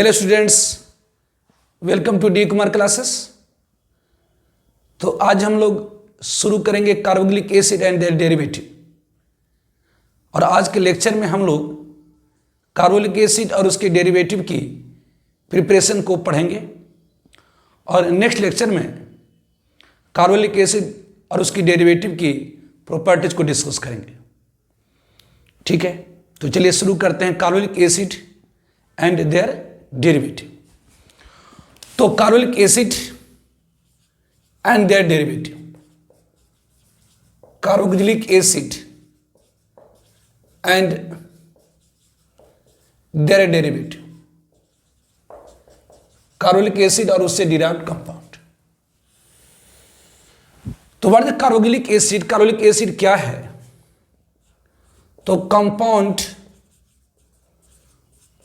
Hello students, welcome to D Kumar classes. तो आज हम लोग शुरू करेंगे carboxylic acid and their derivative. और आज के लेक्चर में हम लोग कार्बोक्सिलिक एसिड और उसके डेरिवेटिव की प्रिपरेशन को पढ़ेंगे और नेक्स्ट लेक्चर में कार्बोक्सिलिक एसिड और उसकी डेरिवेटिव की प्रॉपर्टीज को डिस्कस करेंगे। ठीक है, तो चलिए शुरू करते हैं carboxylic acid and their derivative. तो carboxylic acid and their derivative, carboxylic acid and their derivative, carboxylic acid और उससे डिराइव्ड कंपाउंड। तो what is carboxylic acid? Carboxylic acid क्या है? तो कंपाउंड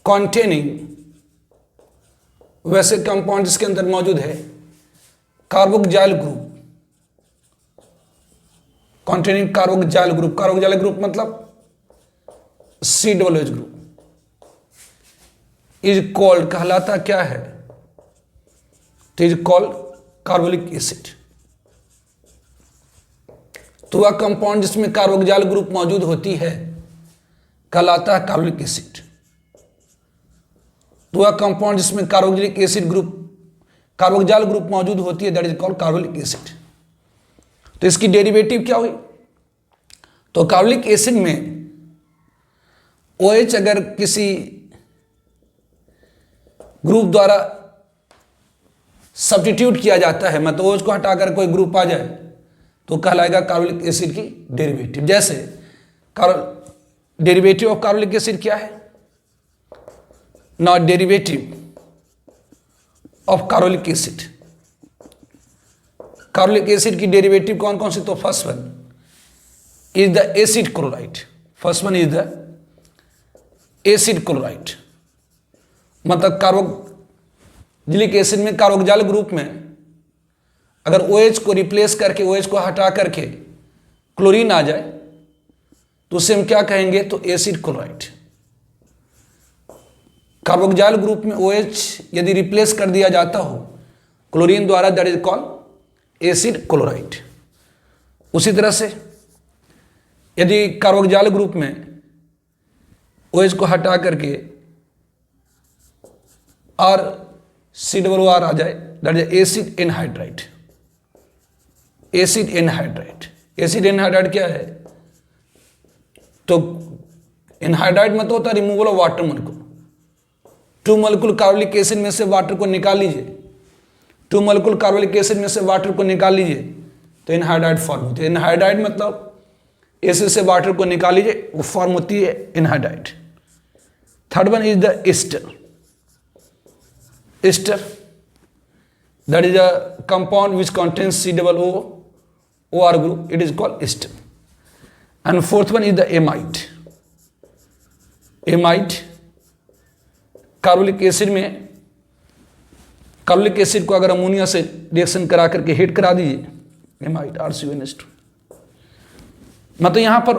कॉन्टेनिंग, वैसे कंपाउंड जिसके अंदर मौजूद है carboxyl group, containing carboxyl group. Carboxyl group मतलब COOH ग्रुप इज कॉल्ड, कहलाता क्या है? तो इज कॉल्ड कार्बोक्सिलिक एसिड। तो वह कंपाउंड जिसमें कार्बोक्सिल ग्रुप मौजूद होती है कहलाता है कार्बोक्सिलिक एसिड। तो वह कंपाउंड जिसमें carboxylic acid group, carboxyl group मौजूद होती है, that is called carboxylic acid. तो इसकी डेरिवेटिव क्या हुई? तो कार्बोक्सिलिक एसिड में OH अगर किसी ग्रुप द्वारा सब्स्टिट्यूट किया जाता है, मतलब OH को हटाकर कोई ग्रुप आ जाए तो कहलाएगा कार्बोक्सिलिक एसिड की डेरिवेटिव। जैसे डेरिवेटिव ऑफ कार्बोक्सिलिक एसिड क्या है? Now derivative of carboxylic acid, carboxylic acid की डेरिवेटिव कौन कौन सी? तो first one is the acid chloride, first one is the acid chloride. मतलब कार्बोक्सिलिक एसिड में कार्बोक्सिल ग्रुप में अगर OH को रिप्लेस करके, OH को हटा करके क्लोरीन आ जाए तो उसे हम क्या कहेंगे? तो एसिड क्लोराइड। कार्बोक्सिल ग्रुप में OH यदि रिप्लेस कर दिया जाता हो क्लोरीन द्वारा, that is called acid chloride. उसी तरह से यदि कार्बोक्सिल ग्रुप में OH को हटा करके और COOR आ जाए, that is acid anhydride. Acid anhydride, acid anhydride क्या है? तो एनहाइड्राइड मतलब होता है removal of water molecule. 2 molecule carboxylic acid में से वाटर को निकाल लीजिए, 2 मोलिक्यूल कार्बोक्सिलिक एसिड में से वाटर को निकाल लीजिए तो एनहाइड्राइड फॉर्म होती है। एनहाइड्राइड मतलब एसिड से वाटर को निकाल लीजिए, वो फॉर्म होती है anhydride. Third one is the ester. Ester that is a compound which contains COOR group, it is called ester. And fourth one is the amide. Amide carboxylic acid में, carboxylic acid को अगर ammonia से reaction करा करके heat करा दीजिए, amide RCONH2। मतलब यहाँ पर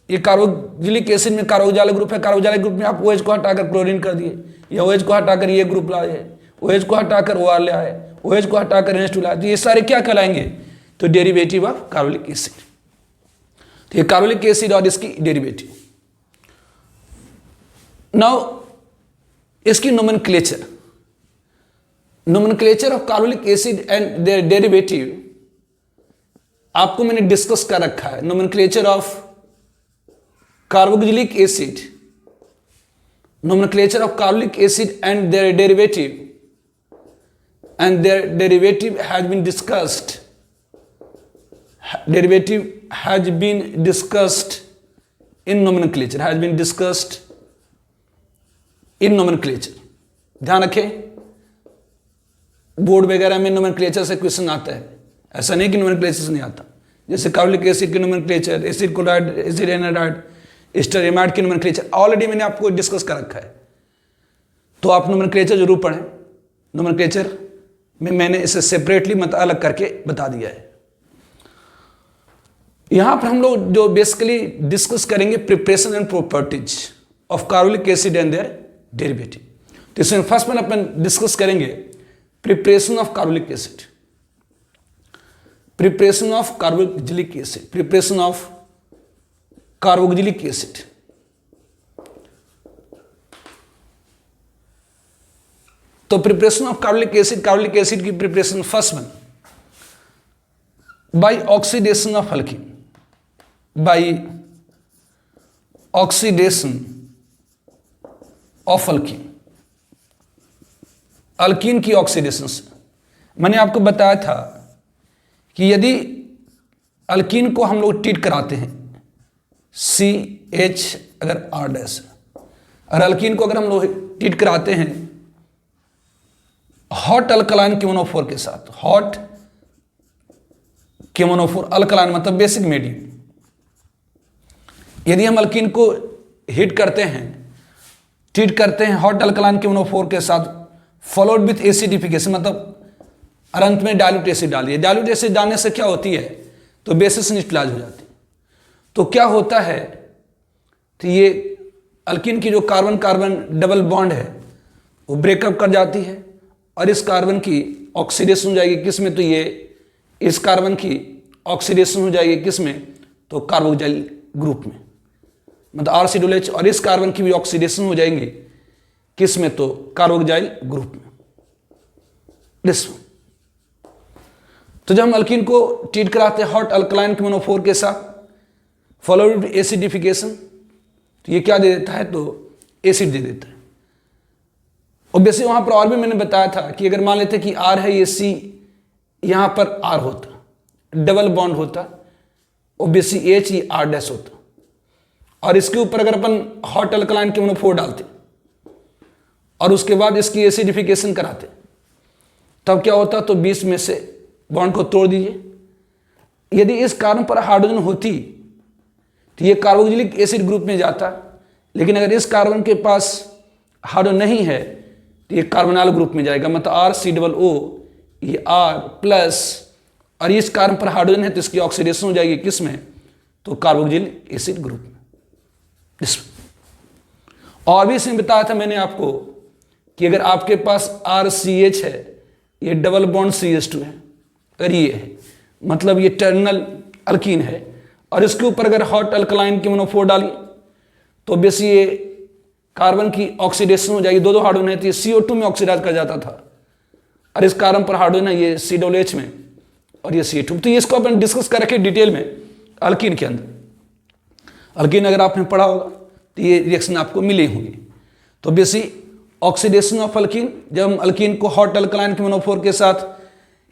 ये कार्बोक्सिलिक एसिड में कार्बोक्सिल ग्रुप है, कार्बोक्सिल ग्रुप में आप OH को हटाकर क्लोरीन कर दिए, या OH को हटाकर ये ग्रुप लाए, OH को हटाकर OR ले आए, OH को हटाकर NH2 लाए, तो ये सारे क्या कहलाएंगे? तो डेरिवेटिव ऑफ कार्बोक्सिलिक एसिड। तो ये कार्बोक्सिलिक एसिड और इसकी डेरिवेटिव। नाउ इसकी nomenclature, nomenclature of carboxylic acid and their derivative आपको मैंने डिस्कस कर रखा है। Nomenclature of carboxylic acid, nomenclature of carboxylic acid and their derivative, and their derivative has been discussed. Derivative has been discussed in nomenclature, has been discussed in nomenclature. ध्यान रखें, board वगैरह में nomenclature से question आता है, ऐसा नहीं कि नोमेनक्लेचर से नहीं आता। जैसे कार्बोक्सिलिक एसिड की nomenclature, acid chloride, acid anhydride, ester amide की नोमेनक्लेचर ऑलरेडी मैंने आपको डिस्कस कर रखा है, तो आप नोमेनक्लेचर जरूर पढ़ें। नोमेनक्लेचर में मैंने इसे सेपरेटली मत अलग करके बता दिया है। यहां पर हम लोग जो बेसिकली डिस्कस करेंगे preparation and properties of carboxylic acid and their derivative. तो इसमें फर्स्ट में अपन डिस्कस करेंगे preparation of carboxylic acid, preparation of carboxylic acid, preparation of carboxylic acid. तो प्रिपरेशन ऑफ कार्बोक्सिलिक एसिड की preparation first one by oxidation of alkene, by oxidation of alkene, alkene की oxidation से। मैंने आपको बताया था कि यदि अल्कीन को हम लोग ट्रीट कराते हैं CH अगर R' और अल्कीन को अगर हम लोग ट्रीट कराते हैं हॉट अल्कलाइन केमोनोफोर के साथ, हॉट केमोनोफोर अल्कलाइन मतलब बेसिक मीडियम, यदि हम अल्कीन को हीट करते हैं, ट्रीट करते हैं हॉट अल्कलाइन केमोनोफोर के साथ फॉलोड विथ एसिडिफिकेशन, मतलब अंत में डाइल्यूट एसिड डालिए। डाइल्यूट एसिड डालने से क्या होती है, तो बेसिस न्यूट्रलाइज हो जाती है। तो क्या होता है, तो ये अल्कीन की जो कार्बन कार्बन डबल बॉन्ड है वो ब्रेकअप कर जाती है और इस कार्बन की ऑक्सीडेशन हो जाएगी किस में, तो ये इस कार्बन की ऑक्सीडेशन हो जाएगी किस में, तो कार्बोक्सिल ग्रुप में, मतलब RCOH, और इस कार्बन की भी ऑक्सीडेशन हो जाएंगी किस में, तो कार्बोक्सिल ग्रुप में। तो जब हम अल्कीन को ट्रीट कराते हैं हॉट अल्कलाइन केमोनोफोर के साथ फॉलोड एसिडिफिकेशन, तो ये क्या दे देता है, तो एसिड दे देता है। और वैसे वहां पर और भी मैंने बताया था कि अगर मान लेते कि R है, ये C यहां पर R होता, डबल बॉन्ड होता, और बेसी H ये R' होता, और इसके ऊपर अगर अपन हॉट अल्कलाइन केमोनोफोर डालते और उसके बाद इसकी एसिडिफिकेशन कराते तब क्या होता, तो 20 में से बॉन्ड को तोड़ दीजिए। यदि इस कार्बन पर हाइड्रोजन होती तो ये कार्बोक्सिलिक एसिड ग्रुप में जाता, लेकिन अगर इस कार्बन के पास हाइड्रोजन नहीं है तो ये कार्बोनाइल ग्रुप में जाएगा, मतलब RCOO ये R प्लस, और इस कार्बन पर हाइड्रोजन है तो इसकी ऑक्सीडेशन हो जाएगी किस में, तो कार्बोक्सिलिक एसिड ग्रुप में। और भी इसमें बताया था मैंने आपको कि अगर आपके पास RCH है, ये डबल बॉन्ड CH2 है, अगर ये है मतलब ये टर्मिनल अल्कीन है, और इसके ऊपर अगर हॉट अल्कलाइन केमोनोफोर डाली तो बेसी ये कार्बन की ऑक्सीडेशन हो जाएगी, दो हाइड्रोजन है तो ये CO2 में ऑक्सीडाइज कर जाता था, और इस कार्बन पर हाइड्रोजन है ये COH में और ये C2। तो ये इसको अपन डिस्कस कर रखे डिटेल में अल्कीन के अंदर। अल्कीन अगर आपने पढ़ा होगा तो ये रिएक्शन आपको मिली होंगी। तो बेसी ऑक्सीडेशन ऑफ अल्कीन, जब हम अल्कीन को हॉट अल्कलाइन केमोनोफोर के साथ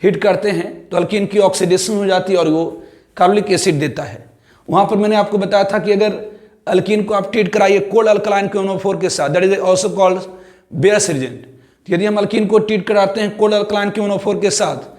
हीट करते हैं तो अल्कीन की ऑक्सीडेशन हो जाती है और वो कार्बोक्सिलिक एसिड देता है। वहां पर मैंने आपको बताया था कि अगर अल्कीन को आप ट्रीट कराइए कोल्ड अल्कलाइन केमोनोफोर के साथ, that is also called Baeyer's reagent. यदि हम अल्कीन को ट्रीट कराते हैं कोल्ड अल्कलाइन केमोनोफोर के साथ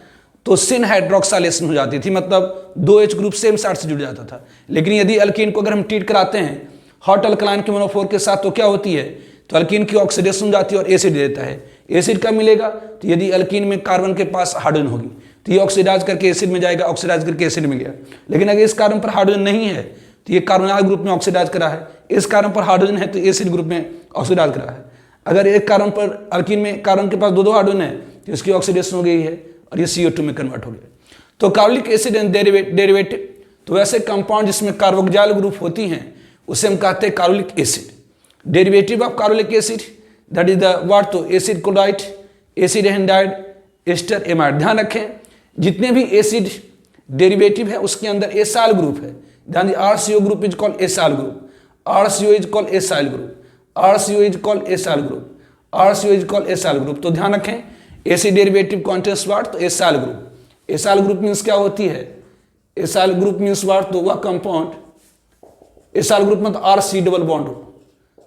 तो सिन हाइड्रोक्साइलेशन हो जाती थी, मतलब 2H ग्रुप सेम साइड से जुड़ जाता था। लेकिन यदि अल्कीन को अगर हम ट्रीट कराते हैं हॉट अल्कलाइन केमोनोफोर के साथ तो क्या होती है, तो अल्कीन की ऑक्सीडेशन हो जाती है और एसिड देता है। एसिड कब मिलेगा, तो यदि अल्कीन में कार्बन के पास हाइड्रोजन होगी तो ये ऑक्सीडाइज करके एसिड में जाएगा, ऑक्सीडाइज करके एसिड में गया। लेकिन अगर इस कार्बन पर हाइड्रोजन नहीं है तो ये कार्बोनाइल ग्रुप में ऑक्सीडाइज करा है, इस कार्बन पर हाइड्रोजन है तो एसिड ग्रुप में ऑक्सीडाइज करा है। अगर एक कार्बन पर अल्कीन में कार्बन के पास दो हाइड्रोजन है तो इसकी ऑक्सीडेशन हो गई है और ये CO2 में कन्वर्ट हो गया। तो कार्बोक्सिलिक एसिड एंड डेरिवेटिव, तो वैसे कंपाउंड जिसमें कार्बोक्सिल ग्रुप होती हैं उसे हम कहते हैं carboxylic acid. Derivative of carboxylic acid that is the what, तो acid chloride, acid aldehyde, ester amide. ध्यान रखें जितने भी एसिड डेरिवेटिव है उसके अंदर एसाइल ग्रुप है। ध्यान दीजिए RCO group is called acyl group, RCO is called acyl group, RCO is called acyl group, RCO is called acyl group. तो ध्यान रखें एसिड डेरिवेटिव कॉन्टेंस व्हाट, तो acyl group. Acyl group means क्या होती है, एसाइल ग्रुप मीन्स व्हाट, तो वह compound, acyl group मतलब RC डबल बॉन्ड हो,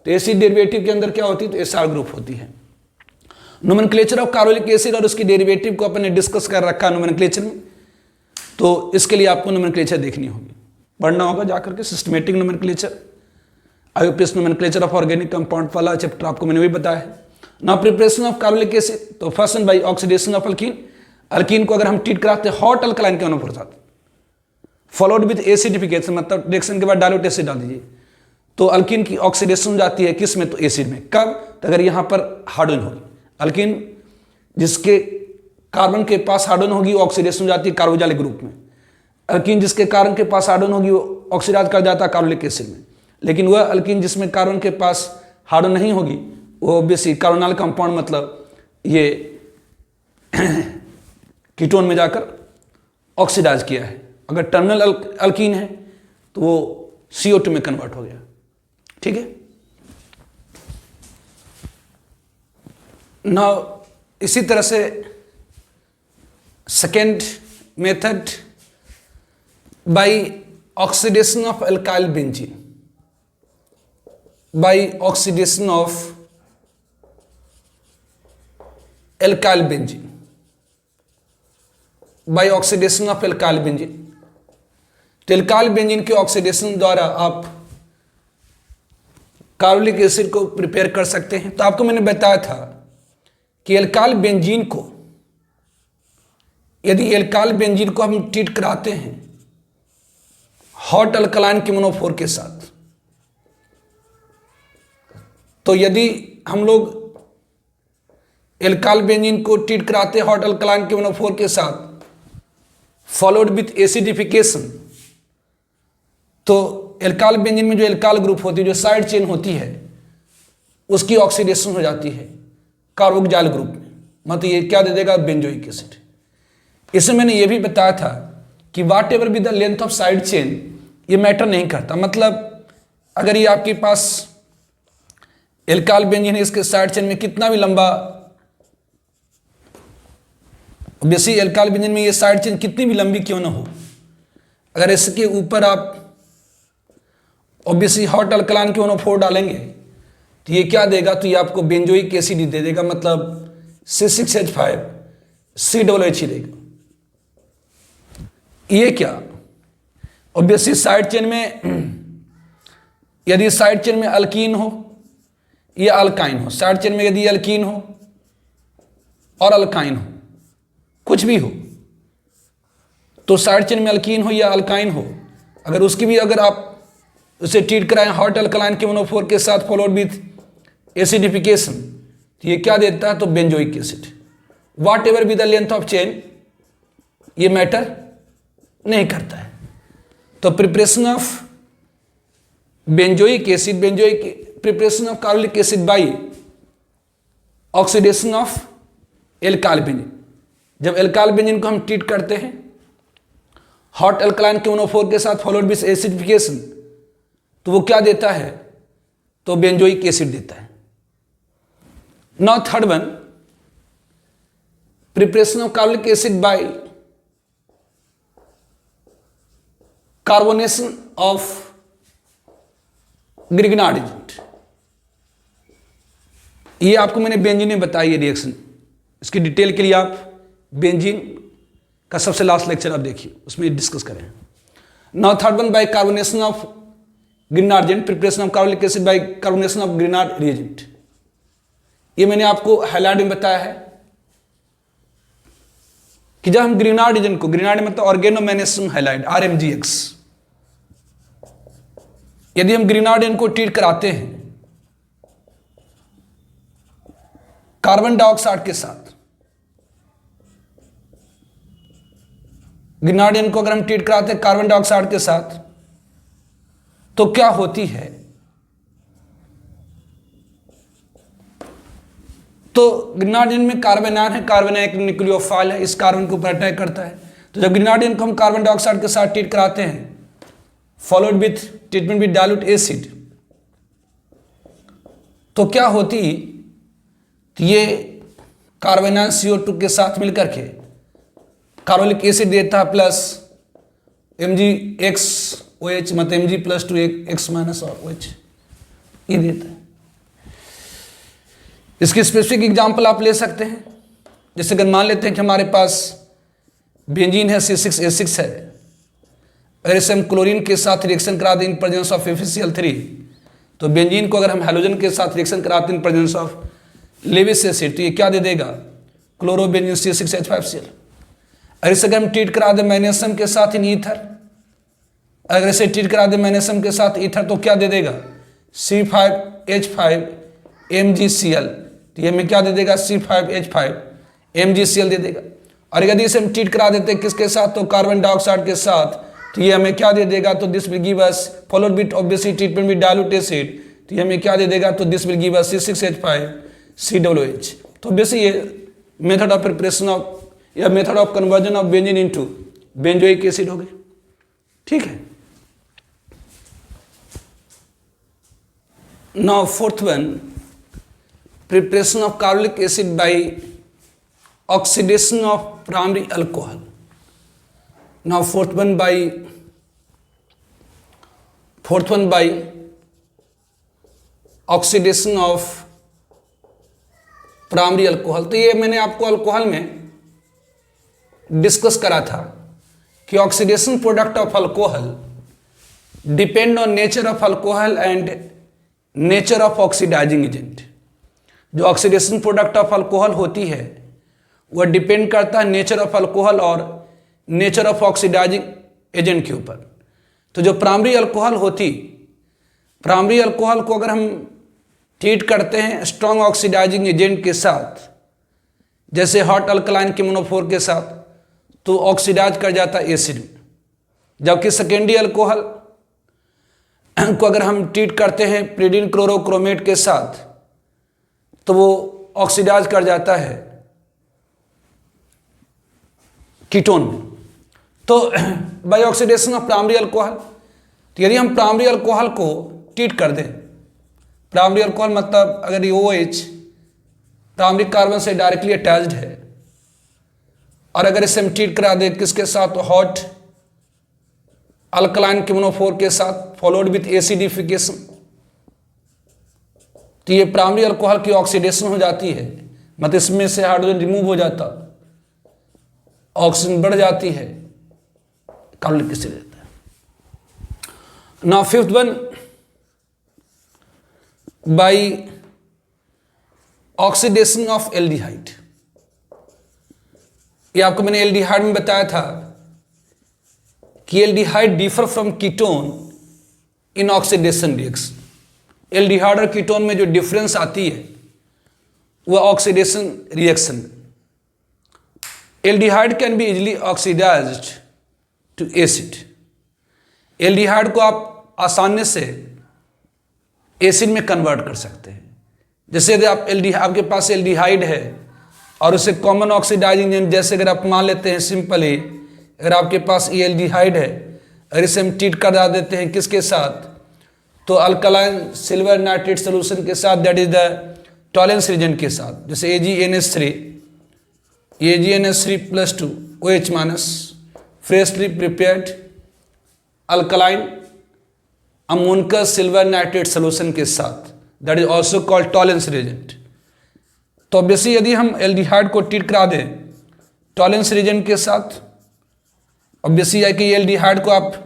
तो एसिड डेरिवेटिव के अंदर क्या होती है, तो एसाइल ग्रुप होती है। नोमेनक्लेचर ऑफ कार्बोक्सिलिक एसिड और उसकी डेरिवेटिव को अपन ने डिस्कस कर रखा है नोमेनक्लेचर में, तो इसके लिए आपको नोमेनक्लेचर देखनी होगी, पढ़ना होगा जाकर के systematic nomenclature, IUPAC nomenclature of organic compound वाला चैप्टर आपको मैंने वही बताया है। Now preparation of carboxylic acid, तो first one by oxidation of alkene. Alkene को अगर हम ट्रीट कराते हैं हॉट अल्कलाइन केमोनोफोर साथ फॉलोड विद एसिडिफिकेशन, मतलब रिएक्शन के बाद डाइल्यूट एसिड डाल दीजिए तो अल्कीन की ऑक्सीडेशन जाती है किस में, तो एसिड में। कब, तो अगर यहाँ पर हाइड्रोजन होगी, अल्कीन जिसके कार्बन के पास हाइड्रोजन होगी वो ऑक्सीडेशन जाती है कार्बोक्सिलिक ग्रुप में। अल्कीन जिसके कार्बन के पास हाइड्रोजन होगी वो ऑक्सीडाइज कर जाता है कार्बोनिक एसिड में। लेकिन वह अल्कीन जिसमें कार्बन के पास हाइड्रोजन नहीं होगी वो ऑब्वियसली कार्बोनाइल कंपाउंड मतलब ये कीटोन में जाकर ऑक्सीडाइज किया है। अगर टर्मिनल अल्कीन है तो वो CO2 में कन्वर्ट हो गया। ठीक है। नाउ इसी तरह से second method by oxidation of alkyl benzene, by oxidation of alkyl benzene, by oxidation of alkyl benzene. तो अल्काइल बेंजीन के ऑक्सीडेशन द्वारा आप कार्बोनिक एसिड को प्रिपेयर कर सकते हैं। तो आपको मैंने बताया था कि अल्काइल बेंजीन को, यदि अल्काइल बेंजीन को हम ट्रीट कराते हैं हॉट अल्कलाइन KMnO4 के साथ, तो यदि हम लोग अल्काइल बेंजीन को ट्रीट कराते हैं हॉट अल्कलाइन KMnO4 के साथ फॉलोड विथ एसिडिफिकेशन, तो अल्काइल बेंजीन में जो अल्काइल ग्रुप होती है, जो साइड चेन होती है, उसकी ऑक्सीडेशन हो जाती है कार्बोक्सिल ग्रुप में, मतलब ये क्या दे देगा, बेंजोइक एसिड। इसमें मैंने ये भी बताया था कि whatever be the length of side chain, ये मैटर नहीं करता। मतलब अगर ये आपके पास अल्काइल बेंजीन है, इसके साइड चेन में कितना भी लंबा, बेसिक अल्काइल बेंजीन में ये साइड चेन कितनी भी लंबी क्यों ना हो, अगर इसके ऊपर आप ऑब्वियसली हॉट अल्कलाइन KMnO4 डालेंगे तो ये क्या देगा, तो ये आपको बेंजोइक एसिड ही दे देगा, मतलब C6H5 COOH देगा। ये क्या, ऑब्वियसली साइड चेन में, यदि साइड चेन में अल्कीन हो या अल्काइन हो, साइड चेन में यदि अल्कीन हो और अल्काइन हो, कुछ भी हो, तो साइड चेन में अल्कीन हो या अल्काइन हो, अगर उसकी भी अगर आप उसे ट्रीट कराएं हॉट अल्कलाइन KMnO4 के साथ फॉलोड विथ एसिडिफिकेशन, तो ये क्या देता है, तो benzoic acid. Whatever be the length of chain, ये मैटर नहीं करता है। तो preparation of benzoic acid, benzoic preparation of carbonic acid by oxidation of alkyl benzene. जब अल्काइल बेंजीन को हम ट्रीट करते हैं हॉट अल्कलाइन KMnO4 के साथ फॉलोड विथ एसिडिफिकेशन, तो वो क्या देता है, तो बेंजोइक एसिड देता है। Now third one, preparation of carbonic acid by carbonation of Grignard agent. ये आपको मैंने बेंजीन में बताई है रिएक्शन, इसकी डिटेल के लिए आप बेंजीन का सबसे लास्ट लेक्चर आप देखिए, उसमें डिस्कस करें। Now third one, by carbonation of Grignard agent, preparation of carbonic acid by carbonation of Grignard reagent. ये मैंने आपको हाइलाइट में बताया है कि जब हम ग्रिग्नार्ड एजेंट को, ग्रिग्नार्ड मतलब ऑर्गेनोमैग्नेशियम हैलाइड RMGX, यदि हम ग्रिग्नार्ड एजेंट को ट्रीट कराते हैं कार्बन डाइऑक्साइड के साथ, ग्रिग्नार्ड एजेंट को अगर हम ट्रीट कराते हैं कार्बन डाइऑक्साइड के साथ, तो क्या होती है, तो ग्रिग्नार्ड एजेंट में कार्बन आयन है, कार्बन एक न्यूक्लियोफाइल है, इस कार्बन के ऊपर अटैक करता है। तो जब ग्रिग्नार्ड एजेंट को हम कार्बन डाइऑक्साइड के साथ ट्रीट कराते हैं followed with treatment with dilute acid, तो क्या होती, तो ये कार्बन आयन CO2 के साथ मिलकर के कार्बोनिक एसिड देता है प्लस MgXOH, मतलब Mg+2 X- और OH ये देता है। इसकी स्पेसिफिक एग्जांपल आप ले सकते हैं, जैसे अगर मान लेते हैं कि हमारे पास बेंजीन है, C6H6 है, अगर इसे हम क्लोरीन के साथ रिएक्शन करा दें इन प्रेजेंस ऑफ FeCl3, तो बेंजीन को अगर हम हैलोजन के साथ रिएक्शन कराते हैं इन प्रेजेंस ऑफ लेविस एसिड, तो ये क्या दे देगा, क्लोरोबेंजीन C6H5Cl। अगर इसे अगर हम ट्रीट करा दें मैग्नीशियम के साथ इन ईथर, अगर इसे ट्रीट करा दें मैग्नीशियम के साथ ईथर, तो क्या दे देगा, C5H5MgCl, तो ये हमें क्या दे देगा, C5H5MgCl दे देगा। और यदि इसे हम ट्रीट करा देते हैं किसके साथ, तो कार्बन डाइऑक्साइड के साथ, तो ये हमें क्या दे देगा, तो this will give us followed with obviously treatment with dilute acid, तो ये हमें क्या दे देगा, तो this will give us C6H5COOH। तो बेसिक ये मेथड ऑफ प्रिपरेशन ऑफ या method of conversion of benzene into benzoic acid हो गई। ठीक है। Now fourth one, preparation of carbolic acid by oxidation of primary alcohol. Now fourth one by oxidation of primary alcohol. तो ये मैंने आपको alcohol में डिस्कस करा था कि oxidation product of alcohol depend on nature of alcohol and nature of oxidising agent. जो oxidation product of alcohol होती है वह डिपेंड करता है नेचर ऑफ अल्कोहल और नेचर ऑफ ऑक्सीडाइजिंग एजेंट के ऊपर। तो जो प्राइमरी अल्कोहल होती, प्राइमरी अल्कोहल को अगर हम ट्रीट करते हैं स्ट्रॉन्ग ऑक्सीडाइजिंग एजेंट के साथ, जैसे हॉट अल्कलाइन KMnO4 के साथ, तो ऑक्सीडाइज कर जाता है एसिड में। जबकि सेकेंडरी अल्कोहल को अगर हम ट्रीट करते हैं प्रीडिन क्लोरोक्रोमेट के साथ, तो वो ऑक्सीडाइज कर जाता है कीटोन में। तो by oxidation of primary alcohol, तो यदि हम प्राइमरी अल्कोहल को ट्रीट कर दें, प्राइमरी अल्कोहल मतलब अगर ये OH प्राइमरी कार्बन से डायरेक्टली अटैच्ड है, और अगर इसे हम ट्रीट करा दें किसके साथ, तो हॉट अल्कलाइन KMnO4 के साथ फॉलोड विथ एसिडिफिकेशन, तो ये प्राइमरी अल्कोहल की ऑक्सीडेशन हो जाती है, मतलब इसमें से हाइड्रोजन रिमूव हो जाता, ऑक्सीजन बढ़ जाती है, कार्बोनिक एसिड रहता है। Now fifth one by oxidation of aldehyde. ये आपको मैंने एल्डिहाइड में बताया था कि aldehyde differ from ketone in oxidation reaction. Aldehyde और कीटोन में जो डिफरेंस आती है वह ऑक्सीडेशन रिएक्शन में। Aldehyde can be easily oxidised to acid. Aldehyde को आप आसानी से एसिड में कन्वर्ट कर सकते हैं। जैसे यदि आपके पास एल्डिहाइड है और उसे कॉमन ऑक्सीडाइजिंग एजेंट, जैसे अगर आप मान लेते हैं सिंपली, अगर आपके पास ये एल्डिहाइड है और इसे हम ट्रीट करा देते हैं किसके साथ, तो अल्कलाइन सिल्वर नाइट्रेट सोल्यूशन के साथ, that is the Tollens reagent के साथ, जैसे AgNH3 OH minus freshly prepared alkaline ammonium silver nitrate solution के साथ, that is also called Tollens reagent. तो ऑब्वियसली यदि हम एल्डिहाइड को ट्रीट करा दें टॉलेंस रिएजेंट के साथ, ऑब्वियसली है कि एल्डिहाइड को आप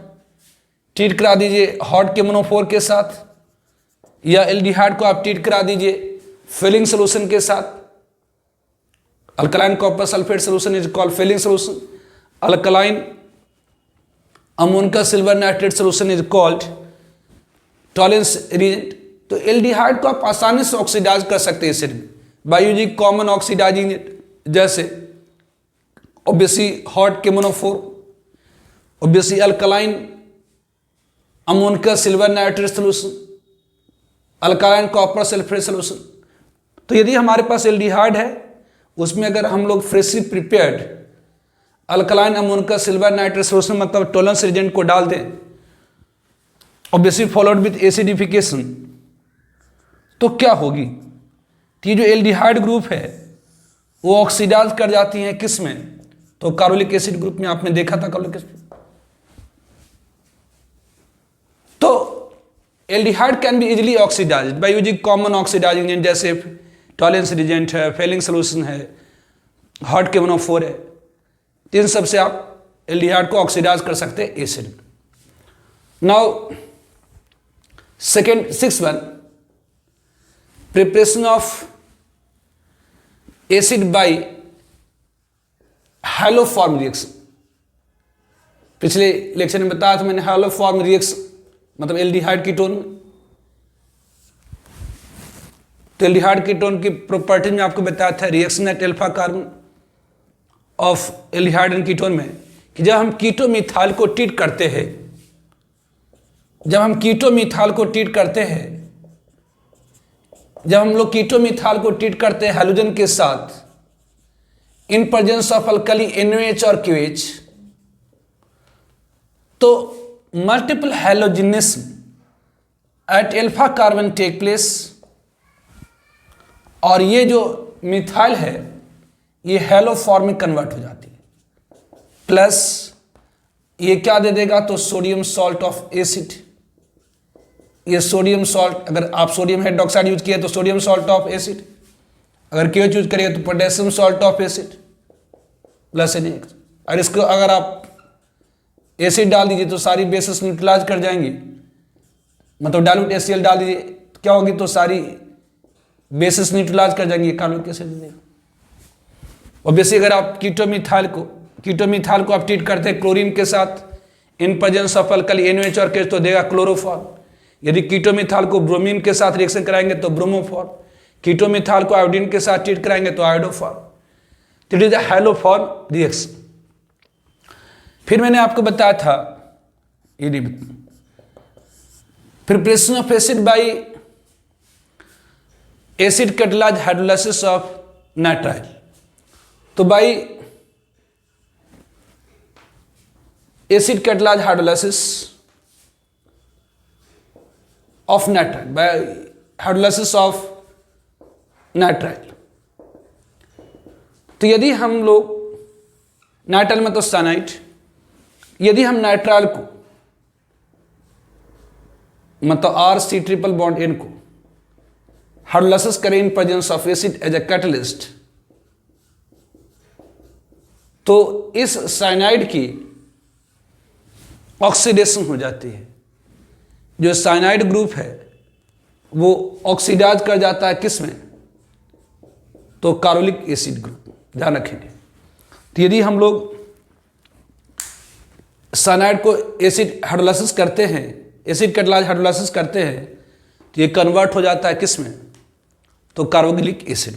ट्रीट करा दीजिए हॉट KMnO4 के साथ, या एल्डिहाइड को आप ट्रीट करा दीजिए फेलिंग सोल्यूशन के साथ। Alkaline copper sulphate solution is called Fehling solution, alkaline ammonium silver nitrate solution is called Tollens reagent. तो एल्डिहाइड को आप आसानी से ऑक्सीडाइज कर सकते हैं एसिड में by using common oxidising agent, जैसे obviously hot KMnO4, obviously alkaline ammonium silver nitrate solution, alkaline copper sulphate solution. तो यदि हमारे पास एल्डिहाइड है, उसमें अगर हम लोग freshly prepared alkaline ammonium silver nitrate solution मतलब टॉलेंस रिएजेंट को डाल दें, ऑब्वियसली फॉलोड विथ एसिडिफिकेशन, तो क्या होगी, तो ये जो एल्डिहाइड ग्रुप है वो ऑक्सीडाइज कर जाती हैं किस में, तो कार्बोलिक एसिड ग्रुप में आपने देखा था कार्बोलिक एसिड। तो aldehyde can be easily oxidised by using common oxidising agent, जैसे टॉलेंस रिएजेंट है, फेलिंग सोल्यूशन है, हॉट KMnO4 है। इन सब से आप एल्डिहाइड को ऑक्सीडाइज कर सकते हैं acid. Now six one, preparation of acid by haloform reaction. पिछले लेक्चर में बताया था मैंने, हैलोफॉर्म रिएक्शन मतलब एल्डिहाइड कीटोन में तो एल्डिहाइड कीटोन की प्रॉपर्टी में आपको बताया था reaction at alpha carbon of aldehyde and ketone में कि जब हम कीटोमिथाइल को ट्रीट करते हैं, जब हम कीटोमिथाइल को ट्रीट करते हैं, जब हम लोग कीटोमिथाइल को ट्रीट करते हैं हैलोजन के साथ in presence of alkali NaOH और QH, तो multiple halogenism at alpha carbon take place, और ये जो मिथाइल है ये हैलो फॉर्म में कन्वर्ट हो जाती है, प्लस ये क्या दे देगा, तो सोडियम सॉल्ट ऑफ एसिड। ये सोडियम सॉल्ट, अगर आप सोडियम हाइड्रोक्साइड यूज किए तो सोडियम सॉल्ट ऑफ एसिड, अगर KOH यूज करिए तो potassium salt of acid plus NaOH। और इसको अगर आप एसिड डाल दीजिए तो सारी बेसिस न्यूट्रलाइज कर जाएंगी, मतलब डाइल्यूट HCl डाल दीजिए तो क्या होगी, तो सारी बेसिस न्यूट्रलाइज कर जाएंगी, कार्बोनिक एसिड दे देगा। और बेसिक अगर आप कीटोमिथाइल को आप ट्रीट करते हैं क्लोरीन के साथ in presence of alkali NaOH और KOH तो देगा क्लोरोफॉर्म। यदि कीटोमिथाइल को ब्रोमीन के साथ रिएक्शन कराएंगे तो ब्रोमोफॉर्म, कीटोमिथाइल को आयोडीन के साथ ट्रीट कराएंगे तो आयोडोफॉर्म। तो it is a haloform reaction. फिर मैंने आपको बताया था preparation of acid by acid catalyse hydrolysis of nitrile. तो by acid catalyse hydrolysis of nitrile, by hydrolysis of nitrile. तो यदि हम लोग नाइट्राइल में तो साइनाइड, यदि हम नाइट्राइल को मतलब RC∼N को हाइड्रोलाइसिस करें in presence of acid as a catalyst, तो इस साइनाइड की ऑक्सीडेशन हो जाती है। जो साइनाइड ग्रुप है वो ऑक्सीडाइज कर जाता है किस में, तो कार्बोलिक एसिड ग्रुप, ध्यान रखेंगे। तो यदि हम लोग साइनाइड को एसिड हाइड्रोलाइसिस करते हैं, एसिड कैटालाइज हाइड्रोलाइसिस करते हैं, तो ये कन्वर्ट हो जाता है किस में, तो कार्बोक्सिलिक एसिड।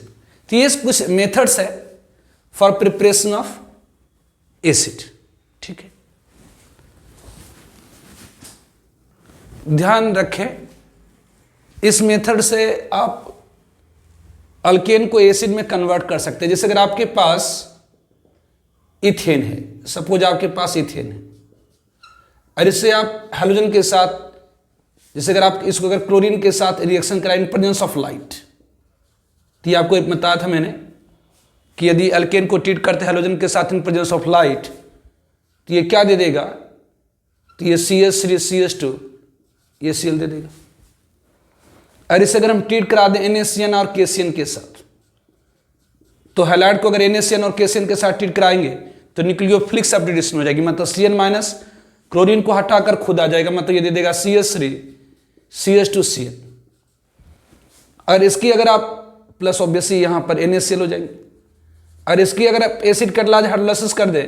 तो ये कुछ मेथड्स है फॉर प्रिपरेशन ऑफ एसिड, ठीक है। ध्यान रखें, इस मेथड से आप अल्केन को एसिड में कन्वर्ट कर सकते हैं। जैसे अगर आपके पास इथेन है, सपोज आपके पास इथेन है, और इससे आप हैलोजन के साथ, जैसे अगर आप इसको अगर क्लोरीन के साथ रिएक्शन कराएं इन प्रेजेंस ऑफ लाइट, तो ये आपको बताया था मैंने कि यदि अल्केन को ट्रीट करते हैं हैलोजन के साथ इन प्रेजेंस ऑफ लाइट, तो ये क्या दे देगा, तो ये CH3 CH2 ये Cl दे देगा। और इसे अगर हम ट्रीट करा दें NaCN और KCN के साथ, तो हैलाइड को अगर NaCN और KCN के साथ ट्रीट कराएंगे तो न्यूक्लियोफिलिक सब्स्टिट्यूशन हो जाएगी, मतलब CN माइनस क्लोरीन को हटाकर खुद आ जाएगा, मतलब ये दे देगा CH3 CH2 CN। और इसकी अगर आप प्लस ऑब्वियसली यहाँ पर NaCl हो जाएंगे। और इसकी अगर आप एसिड कैटालाइज हाइड्रोलाइसिस कर दें,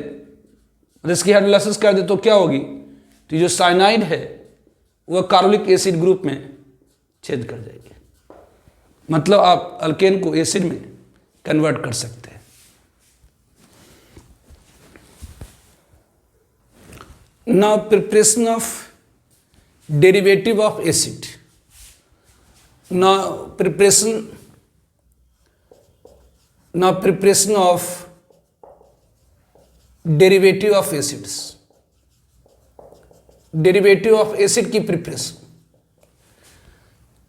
और इसकी हाइड्रोलाइसिस कर दे तो क्या होगी, तो जो साइनाइड है वह कार्बोलिक एसिड ग्रुप में छेद कर जाएगी, मतलब आप अल्केन को एसिड में कन्वर्ट कर सकते हैं। Now preparation of derivative of acid. Now preparation of derivative of acids, derivative of acid की प्रिपरेशन।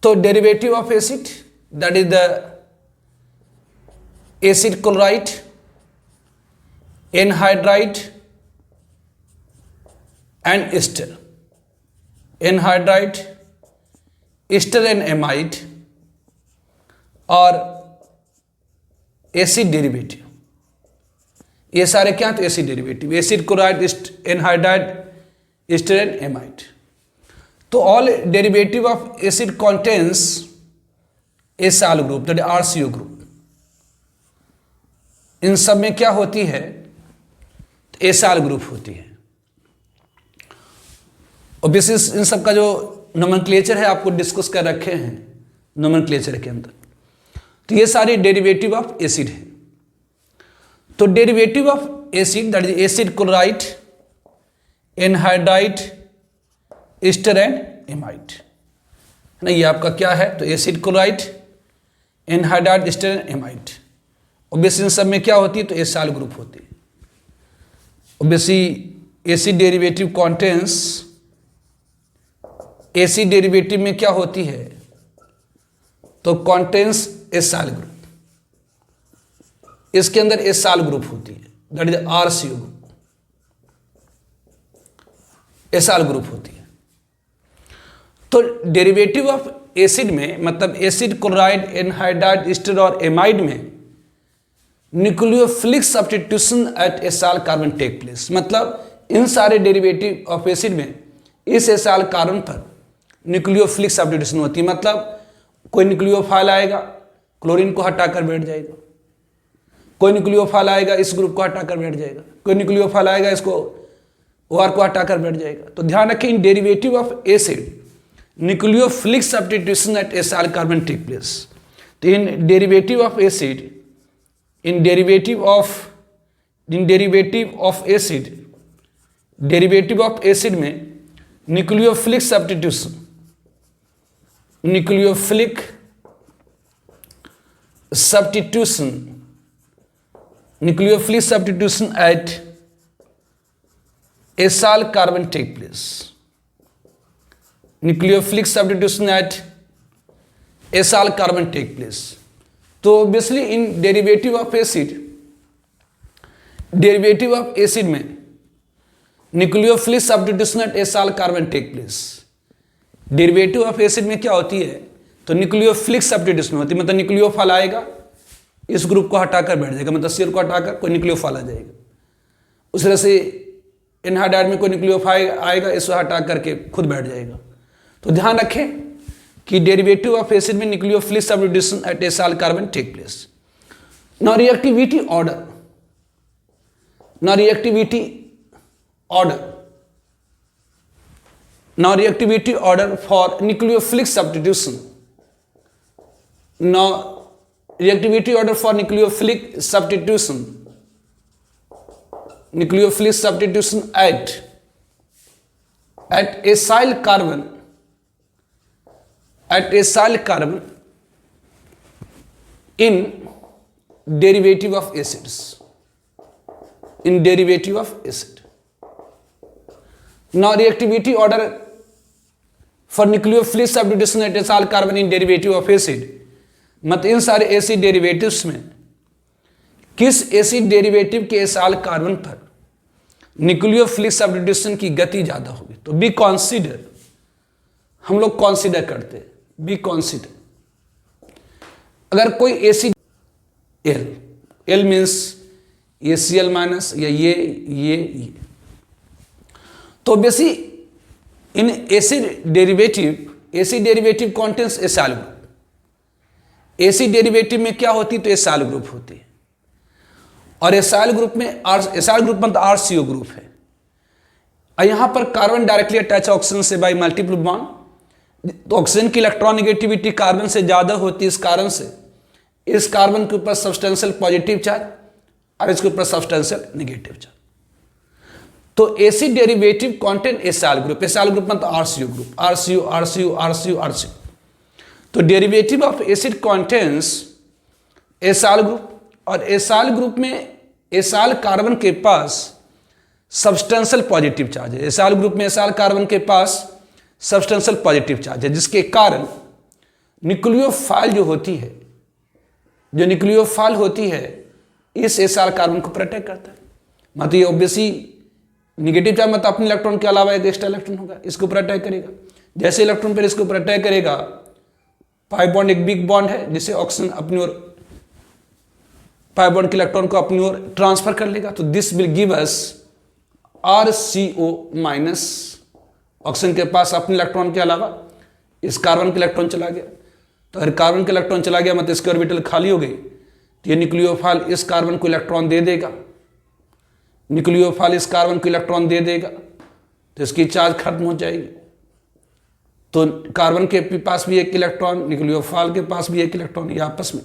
तो derivative of acid that is the acid chloride, anhydride and ester, anhydride, ester and amide, और acid derivative, ये सारे क्या, तो acid derivative, acid chloride, anhydride, ester and amide. तो all derivative of acid contains acyl group, that RCO group. इन सब में क्या होती है, तो एसाइल ग्रुप होती है। और बेसिस इन सब का जो नोमेनक्लेचर है आपको डिस्कस कर रखे हैं नोमेनक्लेचर के अंदर। तो ये सारे डेरिवेटिव ऑफ एसिड है। तो derivative of acid that is acid chloride, anhydride, ester and amide है ना। ये आपका क्या है, तो acid chloride, anhydride, ester and amide. Obviously इन सब में क्या होती है, तो एसाइल ग्रुप होती है। Obviously acid derivative contains, acid derivative में क्या होती है, तो कॉन्टेंस एसाइल ग्रुप। इसके अंदर एसाइल ग्रुप होती है, that is RCO group, acyl group होती है। तो डेरिवेटिव ऑफ एसिड में मतलब एसिड क्लोराइड, एनहाइड्राइड, एस्टर और एमाइड में nucleophilic substitution at acyl carbon take place. मतलब इन सारे डेरिवेटिव ऑफ एसिड में इस एसाइल कार्बन पर न्यूक्लियोफिलिक सब्स्टिट्यूशन होती है। मतलब कोई न्यूक्लियोफाइल आएगा, क्लोरीन को हटाकर बैठ जाएगा, कोई न्यूक्लियोफाइल आएगा, इस ग्रुप को हटाकर बैठ जाएगा, कोई न्यूक्लियोफाइल आएगा, इसको OR को हटाकर बैठ जाएगा। तो ध्यान रखें, इन derivative of acid nucleophilic substitution at acyl carbon take place. तो इन डेरिवेटिव ऑफ एसिड, इन डेरिवेटिव ऑफ एसिड में nucleophilic substitution, nucleophilic substitution at acyl carbon take place, nucleophilic substitution at acyl carbon take place. तो obviously इन derivative of acid में nucleophilic substitution at acyl carbon take place. Derivative of acid में क्या होती है, तो nucleophilic substitution होती है। मतलब न्यूक्लियोफाइल आएगा, इस ग्रुप को हटाकर बैठ जाएगा, मतलब सीएल को हटाकर कोई न्यूक्लियोफाइल आ जाएगा। उस तरह से एनहाइड्राइड में कोई न्यूक्लियोफाइल आएगा, इसको हटा करके खुद बैठ जाएगा। तो ध्यान रखें कि डेरिवेटिव ऑफ एसिड में nucleophilic substitution at acyl carbon take place. Now reactivity order, now reactivity order for nucleophilic substitution. Now reactivity order for nucleophilic substitution at acyl carbon in derivative of acids, Now reactivity order for nucleophilic substitution at acyl carbon in derivative of acid, मतलब इन सारे acid derivatives में किस acid derivative के acyl carbon पर nucleophilic substitution की गति ज्यादा होगी। तो बी कॉन्सिडर, हम लोग कॉन्सिडर करते हैं, बी कॉन्सिडर अगर कोई एसिड एल मीन्स ये Cl माइनस या ये तो बेसी in acid derivative contains acyl group. Acid derivative में क्या होती है, तो एसाइल ग्रुप होती है। और एसाइल ग्रुप में एसाइल ग्रुप मतलब RCO ग्रुप है। और यहां पर कार्बन डायरेक्टली अटैच ऑक्सीजन से बाय मल्टीपल बॉन्ड। तो ऑक्सीजन की इलेक्ट्रॉन नेगेटिविटी कार्बन से ज्यादा होती है, इस कारण से इस कार्बन के ऊपर सब्सटेंशियल पॉजिटिव चार्ज और इसके ऊपर सब्सटेंशियल नेगेटिव चार्ज। तो acid derivative content acyl group मतलब RCO ग्रुप, RCO। तो derivative of acid contains acyl group, और एसाइल ग्रुप में एसाइल कार्बन के पास सब्सटेंशियल पॉजिटिव चार्ज है। एसाइल ग्रुप में एसाइल कार्बन के पास सब्सटेंशियल पॉजिटिव चार्ज है, जिसके कारण न्यूक्लियोफाइल जो न्यूक्लियोफाइल होती है इस एसाइल कार्बन को प्रोटेक्ट करता है। मतलब ये ऑब्वियसली नेगेटिव चार्ज मतलब अपने इलेक्ट्रॉन के अलावा एक एक्स्ट्रा इलेक्ट्रॉन होगा, इसको प्रोटेक्ट करेगा। जैसे इलेक्ट्रॉन पर इसको प्रोटेक्ट करेगा, पाई बॉन्ड एक बिग बॉन्ड है जिसे ऑक्सीजन अपनी ओर पाई बॉन्ड के इलेक्ट्रॉन को अपनी ओर ट्रांसफर कर लेगा। तो this will give us RCO minus. Oxygen के पास अपने इलेक्ट्रॉन के अलावा इस कार्बन के इलेक्ट्रॉन चला गया। तो अगर कार्बन के इलेक्ट्रॉन चला गया मतलब इसकी ऑर्बिटल खाली हो गई, तो ये न्यूक्लियोफाइल इस कार्बन को इलेक्ट्रॉन दे देगा, तो इसकी चार्ज खत्म हो जाएगी। तो कार्बन के पास भी एक इलेक्ट्रॉन, न्यूक्लियोफाइल के पास भी एक इलेक्ट्रॉन, ये आपस में